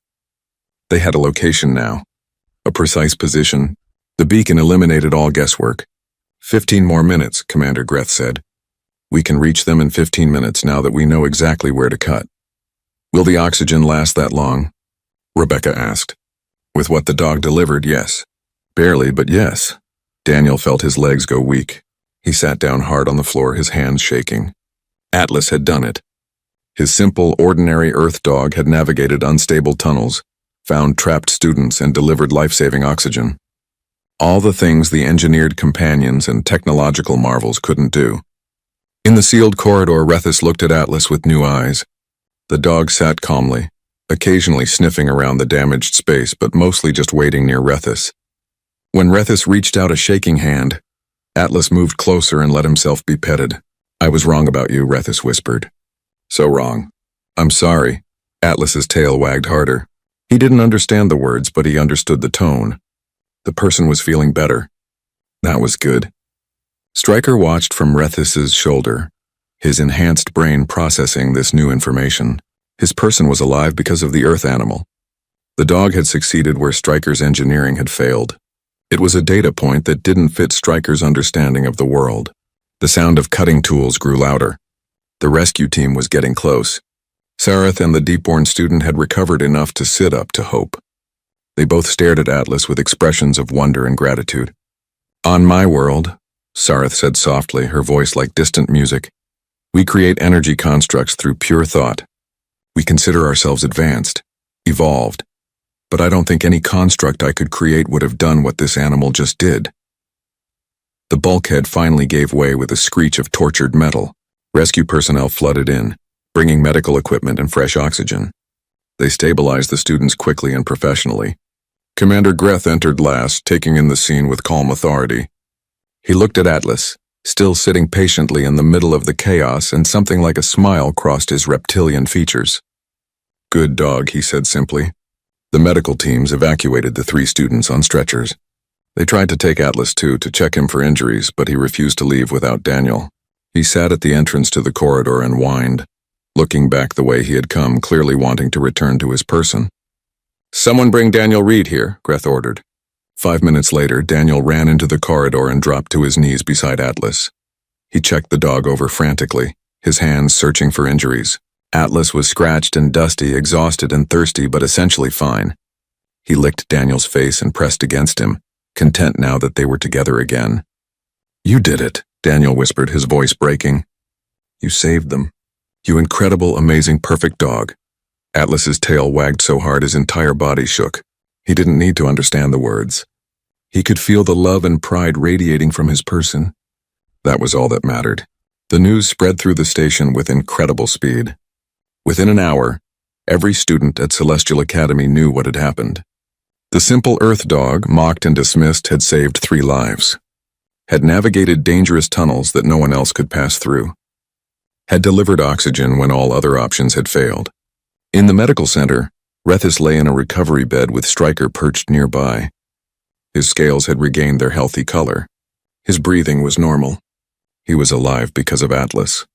They had a location now, a precise position. The beacon eliminated all guesswork. 15 more minutes, Commander Greth said. We can reach them in 15 minutes now that we know exactly where to cut. Will the oxygen last that long? Rebecca asked. With what the dog delivered, yes. Barely, but yes. Daniel felt his legs go weak. He sat down hard on the floor, his hands shaking. Atlas had done it. His simple, ordinary Earth dog had navigated unstable tunnels, found trapped students, and delivered life-saving oxygen. All the things the engineered companions and technological marvels couldn't do. In the sealed corridor, Rethus looked at Atlas with new eyes. The dog sat calmly, occasionally sniffing around the damaged space, but mostly just waiting near Rethus. When Rethus reached out a shaking hand, Atlas moved closer and let himself be petted. I was wrong about you, Rethus whispered. So wrong. I'm sorry. Atlas's tail wagged harder. He didn't understand the words, but he understood the tone. The person was feeling better. That was good. Stryker watched from Rethus's shoulder, his enhanced brain processing this new information. His person was alive because of the Earth animal. The dog had succeeded where Stryker's engineering had failed. It was a data point that didn't fit Stryker's understanding of the world. The sound of cutting tools grew louder. The rescue team was getting close. Sareth and the deep-born student had recovered enough to sit up to hope. They both stared at Atlas with expressions of wonder and gratitude. On my world, Sareth said softly, her voice like distant music, we create energy constructs through pure thought. We consider ourselves advanced, evolved, but I don't think any construct I could create would have done what this animal just did. The bulkhead finally gave way with a screech of tortured metal. Rescue personnel flooded in, bringing medical equipment and fresh oxygen. They stabilized the students quickly and professionally. Commander Greth entered last, taking in the scene with calm authority. He looked at Atlas, still sitting patiently in the middle of the chaos, and something like a smile crossed his reptilian features. Good dog, he said simply. The medical teams evacuated the 3 students on stretchers. They tried to take Atlas too, to check him for injuries, but he refused to leave without Daniel. He sat at the entrance to the corridor and whined, looking back the way he had come, clearly wanting to return to his person. Someone bring Daniel Reed here, Greth ordered. 5 minutes later, Daniel ran into the corridor and dropped to his knees beside Atlas. He checked the dog over frantically, his hands searching for injuries. Atlas was scratched and dusty, exhausted and thirsty, but essentially fine. He licked Daniel's face and pressed against him, content now that they were together again. You did it, Daniel whispered, his voice breaking. You saved them. You incredible, amazing, perfect dog. Atlas's tail wagged so hard his entire body shook. He didn't need to understand the words. He could feel the love and pride radiating from his person. That was all that mattered. The news spread through the station with incredible speed. Within an hour, every student at Celestial Academy knew what had happened. The simple Earth dog, mocked and dismissed, had saved 3 lives. Had navigated dangerous tunnels that no one else could pass through. Had delivered oxygen when all other options had failed. In the medical center, Rethus lay in a recovery bed with Stryker perched nearby. His scales had regained their healthy color. His breathing was normal. He was alive because of Atlas.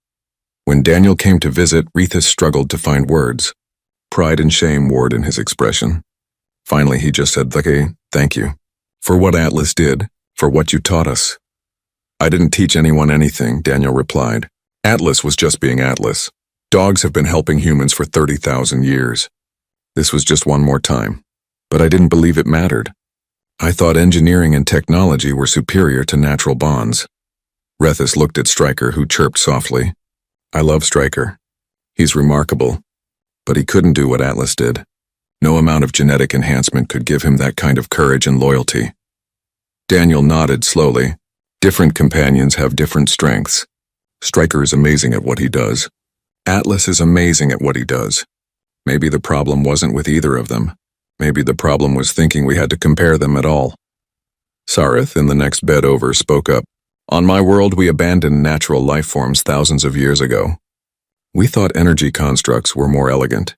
When Daniel came to visit, Rethus struggled to find words. Pride and shame warred in his expression. Finally, he just said, "Okay, thank you. For what Atlas did, for what you taught us." I didn't teach anyone anything, Daniel replied. Atlas was just being Atlas. Dogs have been helping humans for 30,000 years. This was just one more time. But I didn't believe it mattered. I thought engineering and technology were superior to natural bonds. Rethus looked at Stryker, who chirped softly. I love Stryker. He's remarkable. But he couldn't do what Atlas did. No amount of genetic enhancement could give him that kind of courage and loyalty. Daniel nodded slowly. Different companions have different strengths. Stryker is amazing at what he does. Atlas is amazing at what he does. Maybe the problem wasn't with either of them. Maybe the problem was thinking we had to compare them at all. Sarith, in the next bed over, spoke up. On my world, we abandoned natural life forms thousands of years ago. We thought energy constructs were more elegant,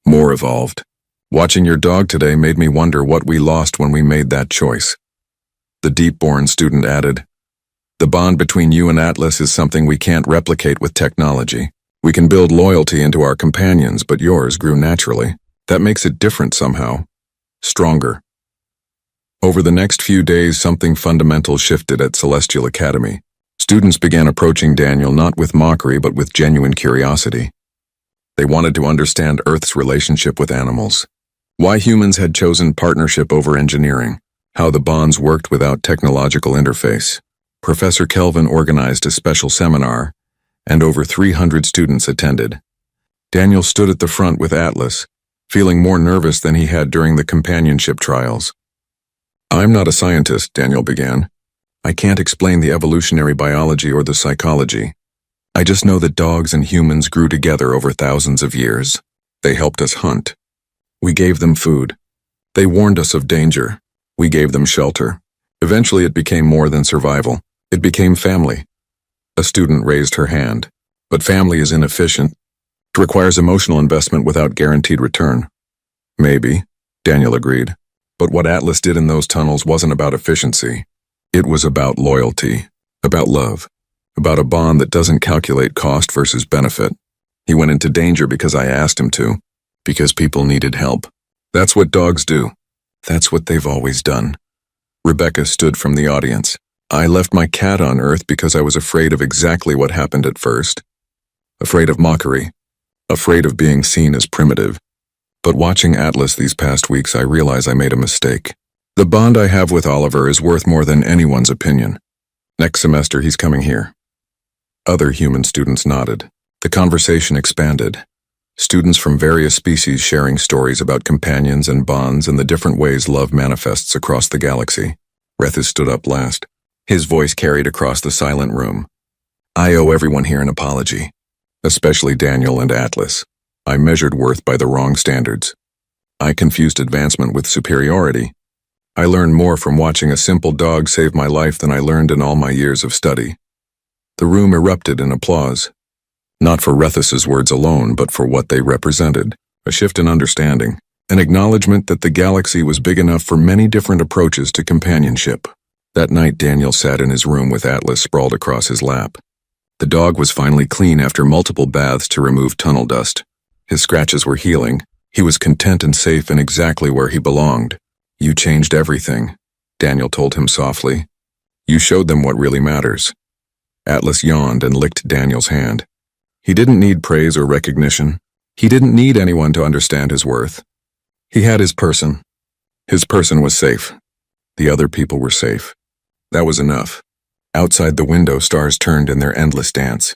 more evolved. Watching your dog today made me wonder what we lost when we made that choice. The deep-born student added, the bond between you and Atlas is something we can't replicate with technology. We can build loyalty into our companions, but yours grew naturally. That makes it different somehow. Stronger. Over the next few days, something fundamental shifted at Celestial Academy. Students began approaching Daniel not with mockery but with genuine curiosity. They wanted to understand Earth's relationship with animals, why humans had chosen partnership over engineering, how the bonds worked without technological interface. Professor Kelvin organized a special seminar, and over 300 students attended. Daniel stood at the front with Atlas, feeling more nervous than he had during the companionship trials. I'm not a scientist, Daniel began. I can't explain the evolutionary biology or the psychology. I just know that dogs and humans grew together over thousands of years. They helped us hunt. We gave them food. They warned us of danger. We gave them shelter. Eventually it became more than survival. It became family. A student raised her hand. But family is inefficient. It requires emotional investment without guaranteed return. Maybe, Daniel agreed. But what Atlas did in those tunnels wasn't about efficiency. It was about loyalty, about love, about a bond that doesn't calculate cost versus benefit. He went into danger because I asked him to, because people needed help. That's what dogs do. That's what they've always done. Rebecca stood from the audience. I left my cat on Earth because I was afraid of exactly what happened at first. Afraid of mockery. Afraid of being seen as primitive. But watching Atlas these past weeks, I realize I made a mistake. The bond I have with Oliver is worth more than anyone's opinion. Next semester, he's coming here. Other human students nodded. The conversation expanded. Students from various species sharing stories about companions and bonds and the different ways love manifests across the galaxy. Rethus stood up last. His voice carried across the silent room. I owe everyone here an apology, especially Daniel and Atlas. I measured worth by the wrong standards. I confused advancement with superiority. I learned more from watching a simple dog save my life than I learned in all my years of study. The room erupted in applause. Not for Rethus's words alone, but for what they represented. A shift in understanding. An acknowledgement that the galaxy was big enough for many different approaches to companionship. That night, Daniel sat in his room with Atlas sprawled across his lap. The dog was finally clean after multiple baths to remove tunnel dust. His scratches were healing. He was content and safe and exactly where he belonged. You changed everything, Daniel told him softly. You showed them what really matters. Atlas yawned and licked Daniel's hand. He didn't need praise or recognition. He didn't need anyone to understand his worth. He had his person. His person was safe. The other people were safe. That was enough. Outside the window, stars turned in their endless dance.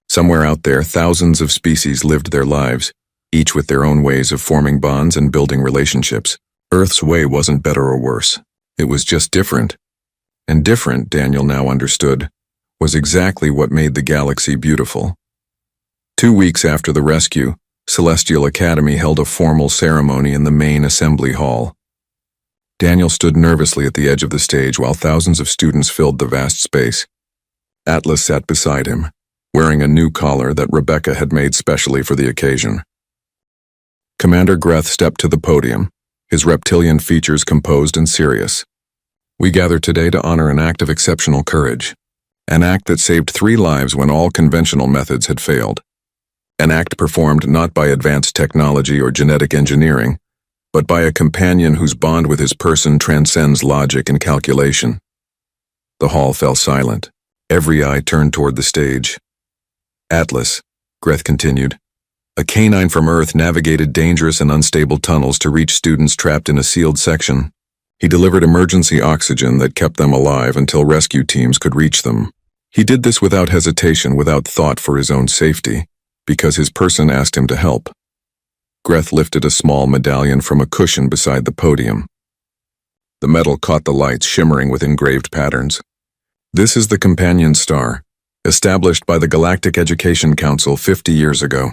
Somewhere out there, thousands of species lived their lives, each with their own ways of forming bonds and building relationships. Earth's way wasn't better or worse. It was just different. And different, Daniel now understood, was exactly what made the galaxy beautiful. 2 weeks after the rescue, Celestial Academy held a formal ceremony in the main assembly hall. Daniel stood nervously at the edge of the stage while thousands of students filled the vast space. Atlas sat beside him, wearing a new collar that Rebecca had made specially for the occasion. Commander Greth stepped to the podium, his reptilian features composed and serious. We gather today to honor an act of exceptional courage, an act that saved 3 lives when all conventional methods had failed. An act performed not by advanced technology or genetic engineering, but by a companion whose bond with his person transcends logic and calculation. The hall fell silent. Every eye turned toward the stage. Atlas, Greth continued. A canine from Earth navigated dangerous and unstable tunnels to reach students trapped in a sealed section. He delivered emergency oxygen that kept them alive until rescue teams could reach them. He did this without hesitation, without thought for his own safety, because his person asked him to help. Greth lifted a small medallion from a cushion beside the podium. The metal caught the lights, shimmering with engraved patterns. This is the companion star, established by the Galactic Education Council 50 years ago.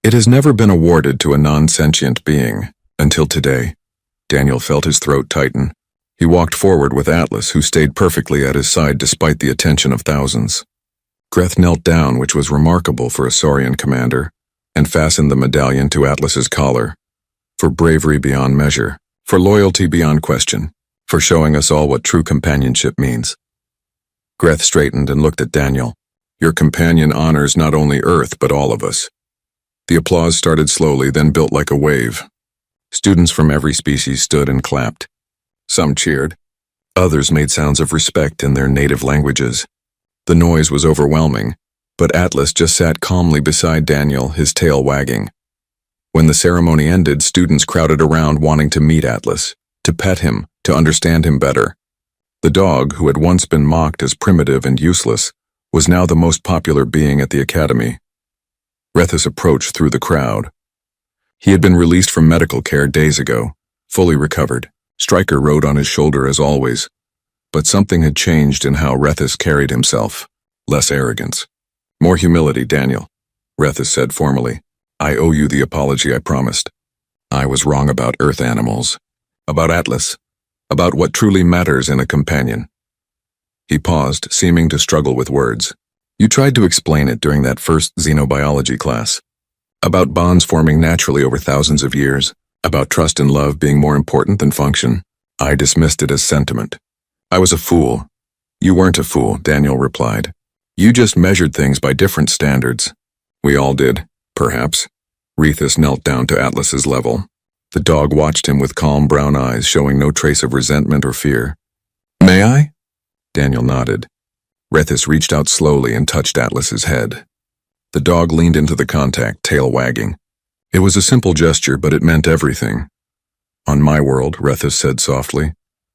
It has never been awarded to a non-sentient being, until today. Daniel felt his throat tighten. He walked forward with Atlas, who stayed perfectly at his side despite the attention of thousands. Greth knelt down, which was remarkable for a Saurian commander, and fastened the medallion to Atlas's collar. For bravery beyond measure, for loyalty beyond question, for showing us all what true companionship means. Greth straightened and looked at Daniel. Your companion honors not only Earth, but all of us. The applause started slowly, then built like a wave. Students from every species stood and clapped. Some cheered. Others made sounds of respect in their native languages. The noise was overwhelming, but Atlas just sat calmly beside Daniel, his tail wagging. When the ceremony ended, students crowded around wanting to meet Atlas, to pet him, to understand him better. The dog, who had once been mocked as primitive and useless, was now the most popular being at the academy. Rethus approached through the crowd. He had been released from medical care days ago, fully recovered. Stryker rode on his shoulder as always, but something had changed in how Rethus carried himself. Less arrogance. More humility, Daniel, Rethus said formally. I owe you the apology I promised. I was wrong about Earth animals, about Atlas, about what truly matters in a companion. He paused, seeming to struggle with words. You tried to explain it during that first xenobiology class. About bonds forming naturally over thousands of years. About trust and love being more important than function. I dismissed it as sentiment. I was a fool. You weren't a fool, Daniel replied. You just measured things by different standards. We all did, perhaps. Rethus knelt down to Atlas's level. The dog watched him with calm brown eyes, showing no trace of resentment or fear. May I? Daniel nodded. Rethus reached out slowly and touched Atlas's head. The dog leaned into the contact, tail wagging. It was a simple gesture, but it meant everything. On my world, Rethus said softly,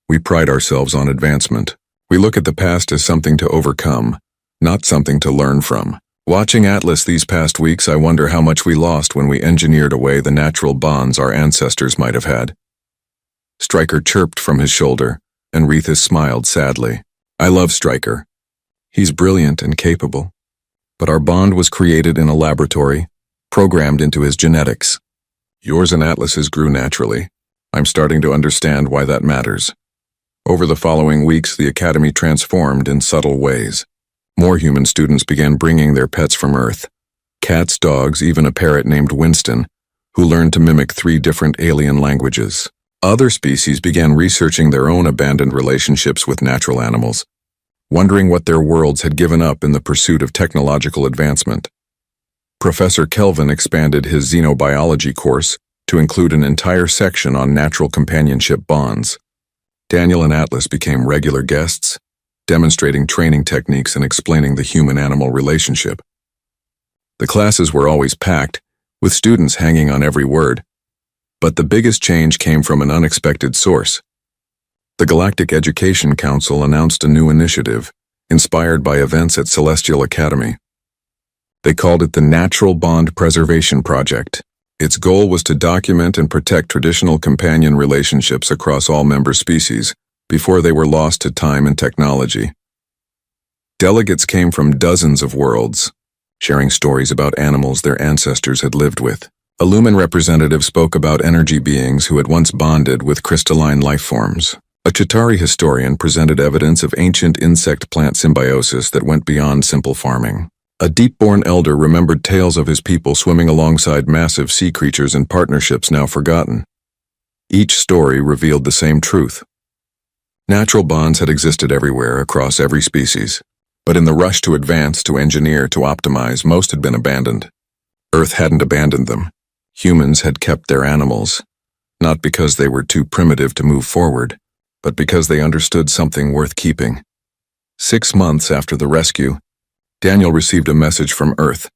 we pride ourselves on advancement. We look at the past as something to overcome, not something to learn from. Watching Atlas these past weeks, I wonder how much we lost when we engineered away the natural bonds our ancestors might have had. Stryker chirped from his shoulder, and Rethus smiled sadly. I love Stryker. He's brilliant and capable. But our bond was created in a laboratory, programmed into his genetics. Yours and Atlas's grew naturally. I'm starting to understand why that matters. Over the following weeks, the Academy transformed in subtle ways. More human students began bringing their pets from Earth. Cats, dogs, even a parrot named Winston, who learned to mimic 3 different alien languages. Other species began researching their own abandoned relationships with natural animals, wondering what their worlds had given up in the pursuit of technological advancement. Professor Kelvin expanded his xenobiology course to include an entire section on natural companionship bonds. Daniel and Atlas became regular guests, demonstrating training techniques and explaining the human-animal relationship. The classes were always packed, with students hanging on every word. But the biggest change came from an unexpected source. The Galactic Education Council announced a new initiative, inspired by events at Celestial Academy. They called it the Natural Bond Preservation Project. Its goal was to document and protect traditional companion relationships across all member species before they were lost to time and technology. Delegates came from dozens of worlds, sharing stories about animals their ancestors had lived with. A Lumen representative spoke about energy beings who had once bonded with crystalline life forms. A Chitauri historian presented evidence of ancient insect-plant symbiosis that went beyond simple farming. A deep-born elder remembered tales of his people swimming alongside massive sea creatures in partnerships now forgotten. Each story revealed the same truth. Natural bonds had existed everywhere, across every species, but in the rush to advance, to engineer, to optimize, most had been abandoned. Earth hadn't abandoned them. Humans had kept their animals, not because they were too primitive to move forward, but because they understood something worth keeping. 6 months after the rescue, Daniel received a message from Earth.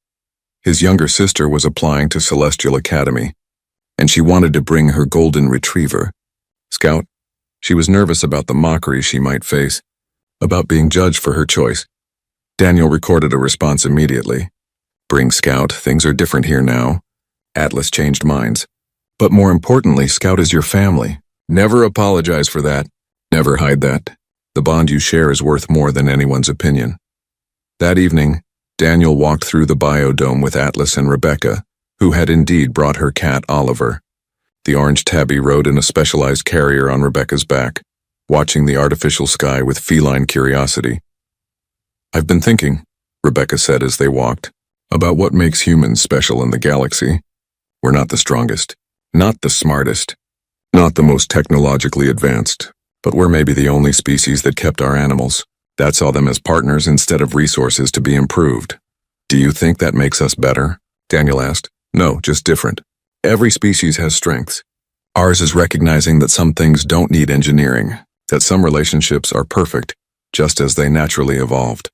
His younger sister was applying to Celestial Academy, and she wanted to bring her golden retriever. Scout, she was nervous about the mockery she might face, about being judged for her choice. Daniel recorded a response immediately. Bring Scout, things are different here now. Atlas changed minds. But more importantly, Scout is your family. Never apologize for that. Never hide that. The bond you share is worth more than anyone's opinion. That evening, Daniel walked through the biodome with Atlas and Rebecca, who had indeed brought her cat Oliver. The orange tabby rode in a specialized carrier on Rebecca's back, watching the artificial sky with feline curiosity. "I've been thinking," Rebecca said as they walked, "about what makes humans special in the galaxy. We're not the strongest, not the smartest, not the most technologically advanced, but we're maybe the only species that kept our animals, that saw them as partners instead of resources to be improved. Do you think that makes us better?" Daniel asked. "No, just different. Every species has strengths. Ours is recognizing that some things don't need engineering, that some relationships are perfect, just as they naturally evolved."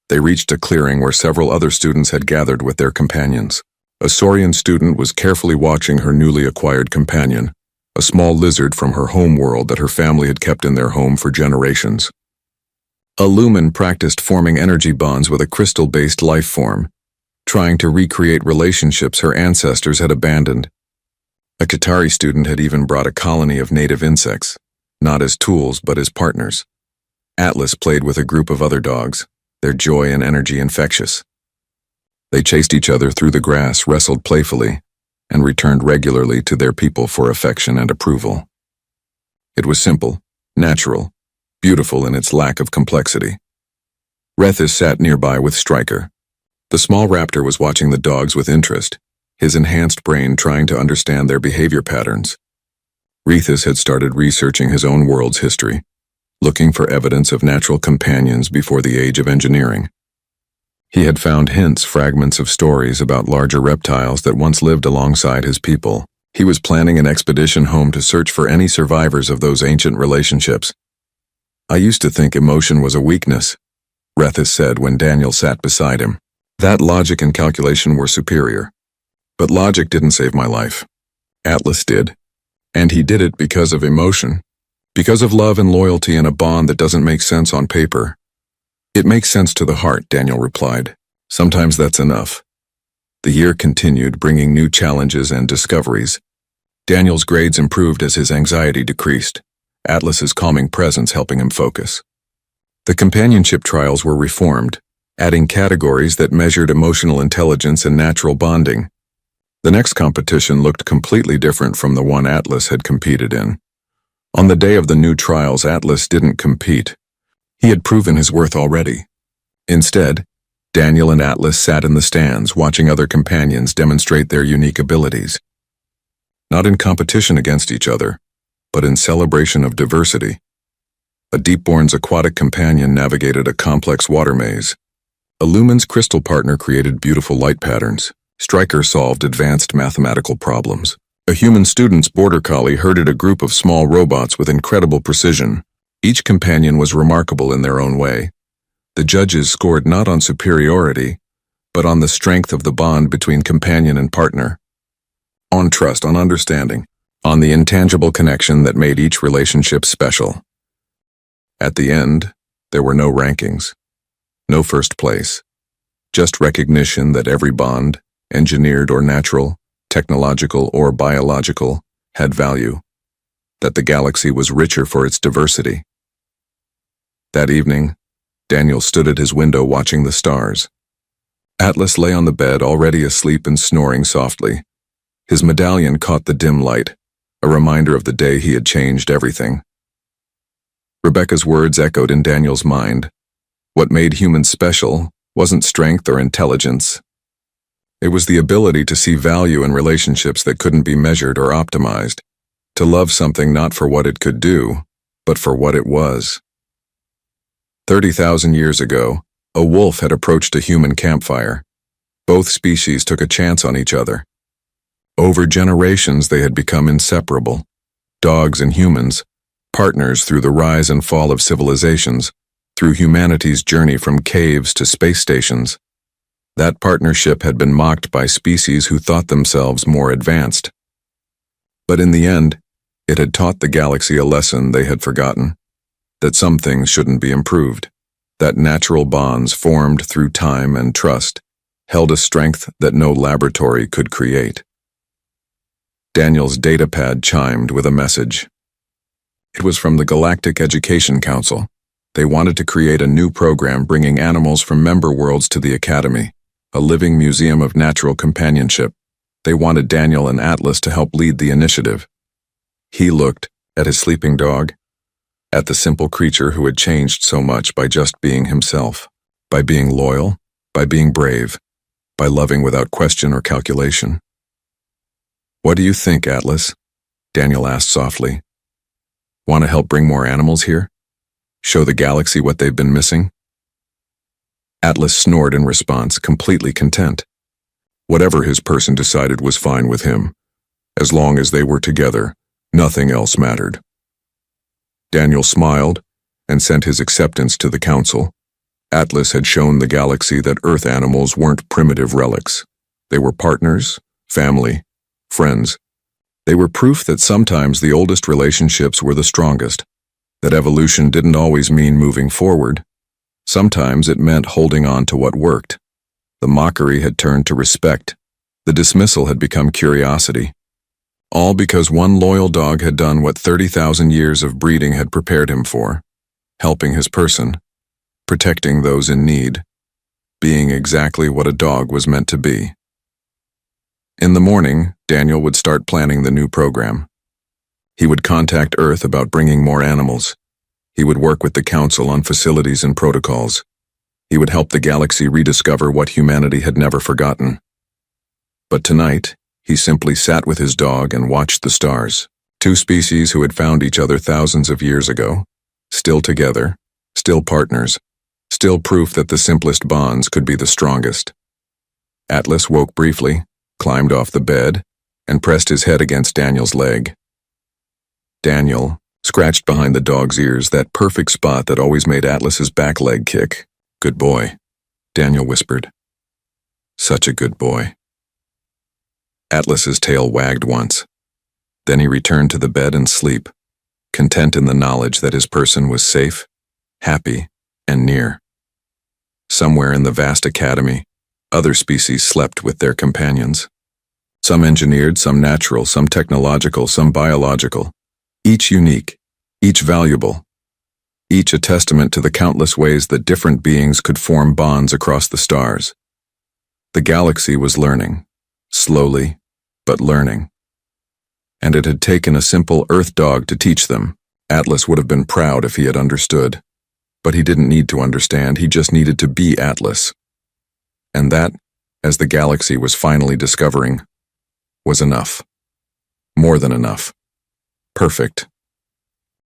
They reached a clearing where several other students had gathered with their companions. A Saurian student was carefully watching her newly acquired companion, a small lizard from her home world that her family had kept in their home for generations. A Lumen practiced forming energy bonds with a crystal-based life form, trying to recreate relationships her ancestors had abandoned. A Qatari student had even brought a colony of native insects, not as tools but as partners. Atlas played with a group of other dogs, their joy and energy infectious. They chased each other through the grass, wrestled playfully, and returned regularly to their people for affection and approval. It was simple, natural, beautiful in its lack of complexity. Rethis sat nearby with Stryker. The small raptor was watching the dogs with interest, his enhanced brain trying to understand their behavior patterns. Rethis had started researching his own world's history, looking for evidence of natural companions before the age of engineering. He had found fragments of stories about larger reptiles that once lived alongside his people. He was planning an expedition home to search for any survivors of those ancient relationships. "I used to think emotion was a weakness," Rethis said when Daniel sat beside him. "That logic and calculation were superior. But logic didn't save my life. Atlas did. And he did it because of emotion. Because of love and loyalty and a bond that doesn't make sense on paper." "It makes sense to the heart," Daniel replied. "Sometimes that's enough." The year continued, bringing new challenges and discoveries. Daniel's grades improved as his anxiety decreased, Atlas's calming presence helping him focus. The companionship trials were reformed, adding categories that measured emotional intelligence and natural bonding. The next competition looked completely different from the one Atlas had competed in. On the day of the new trials, Atlas didn't compete. He had proven his worth already. Instead, Daniel and Atlas sat in the stands watching other companions demonstrate their unique abilities. Not in competition against each other, but in celebration of diversity. A Deepborn's aquatic companion navigated a complex water maze. A Lumen's crystal partner created beautiful light patterns. Stryker solved advanced mathematical problems. A human student's border collie herded a group of small robots with incredible precision. Each companion was remarkable in their own way. The judges scored not on superiority, but on the strength of the bond between companion and partner. On trust, on understanding, on the intangible connection that made each relationship special. At the end, there were no rankings, no first place, just recognition that every bond, engineered or natural, technological or biological, had value, that the galaxy was richer for its diversity. That evening, Daniel stood at his window watching the stars. Atlas lay on the bed, already asleep and snoring softly. His medallion caught the dim light, a reminder of the day he had changed everything. Rebecca's words echoed in Daniel's mind. What made humans special wasn't strength or intelligence. It was the ability to see value in relationships that couldn't be measured or optimized, to love something not for what it could do, but for what it was. 30,000 years ago, a wolf had approached a human campfire. Both species took a chance on each other. Over generations, they had become inseparable. Dogs and humans, partners through the rise and fall of civilizations, through humanity's journey from caves to space stations. That partnership had been mocked by species who thought themselves more advanced. But in the end, it had taught the galaxy a lesson they had forgotten, that some things shouldn't be improved, that natural bonds formed through time and trust held a strength that no laboratory could create. Daniel's datapad chimed with a message. It was from the Galactic Education Council. They wanted to create a new program bringing animals from member worlds to the Academy, a living museum of natural companionship. They wanted Daniel and Atlas to help lead the initiative. He looked at his sleeping dog, at the simple creature who had changed so much by just being himself, by being loyal, by being brave, by loving without question or calculation. "What do you think, Atlas?" Daniel asked softly. "Want to help bring more animals here? Show the galaxy what they've been missing?" Atlas snored in response, completely content. Whatever his person decided was fine with him. As long as they were together, nothing else mattered. Daniel smiled and sent his acceptance to the council. Atlas had shown the galaxy that Earth animals weren't primitive relics. They were partners, family, friends. They were proof that sometimes the oldest relationships were the strongest, that evolution didn't always mean moving forward. Sometimes it meant holding on to what worked. The mockery had turned to respect. The dismissal had become curiosity. All because one loyal dog had done what 30,000 years of breeding had prepared him for, helping his person, protecting those in need, being exactly what a dog was meant to be. In the morning, Daniel would start planning the new program. He would contact Earth about bringing more animals. He would work with the Council on facilities and protocols. He would help the galaxy rediscover what humanity had never forgotten. But tonight, he simply sat with his dog and watched the stars. Two species who had found each other thousands of years ago, still together, still partners, still proof that the simplest bonds could be the strongest. Atlas woke briefly, climbed off the bed, and pressed his head against Daniel's leg. Daniel scratched behind the dog's ears, that perfect spot that always made Atlas's back leg kick. "Good boy," Daniel whispered. "Such a good boy." Atlas's tail wagged once. Then he returned to the bed and sleep, content in the knowledge that his person was safe, happy, and near. Somewhere in the vast academy, other species slept with their companions. Some engineered, some natural, some technological, some biological. Each unique, each valuable, each a testament to the countless ways that different beings could form bonds across the stars. The galaxy was learning, slowly, but learning. And it had taken a simple Earth dog to teach them. Atlas would have been proud if he had understood. But he didn't need to understand, he just needed to be Atlas. And that, as the galaxy was finally discovering, was enough. More than enough. Perfect.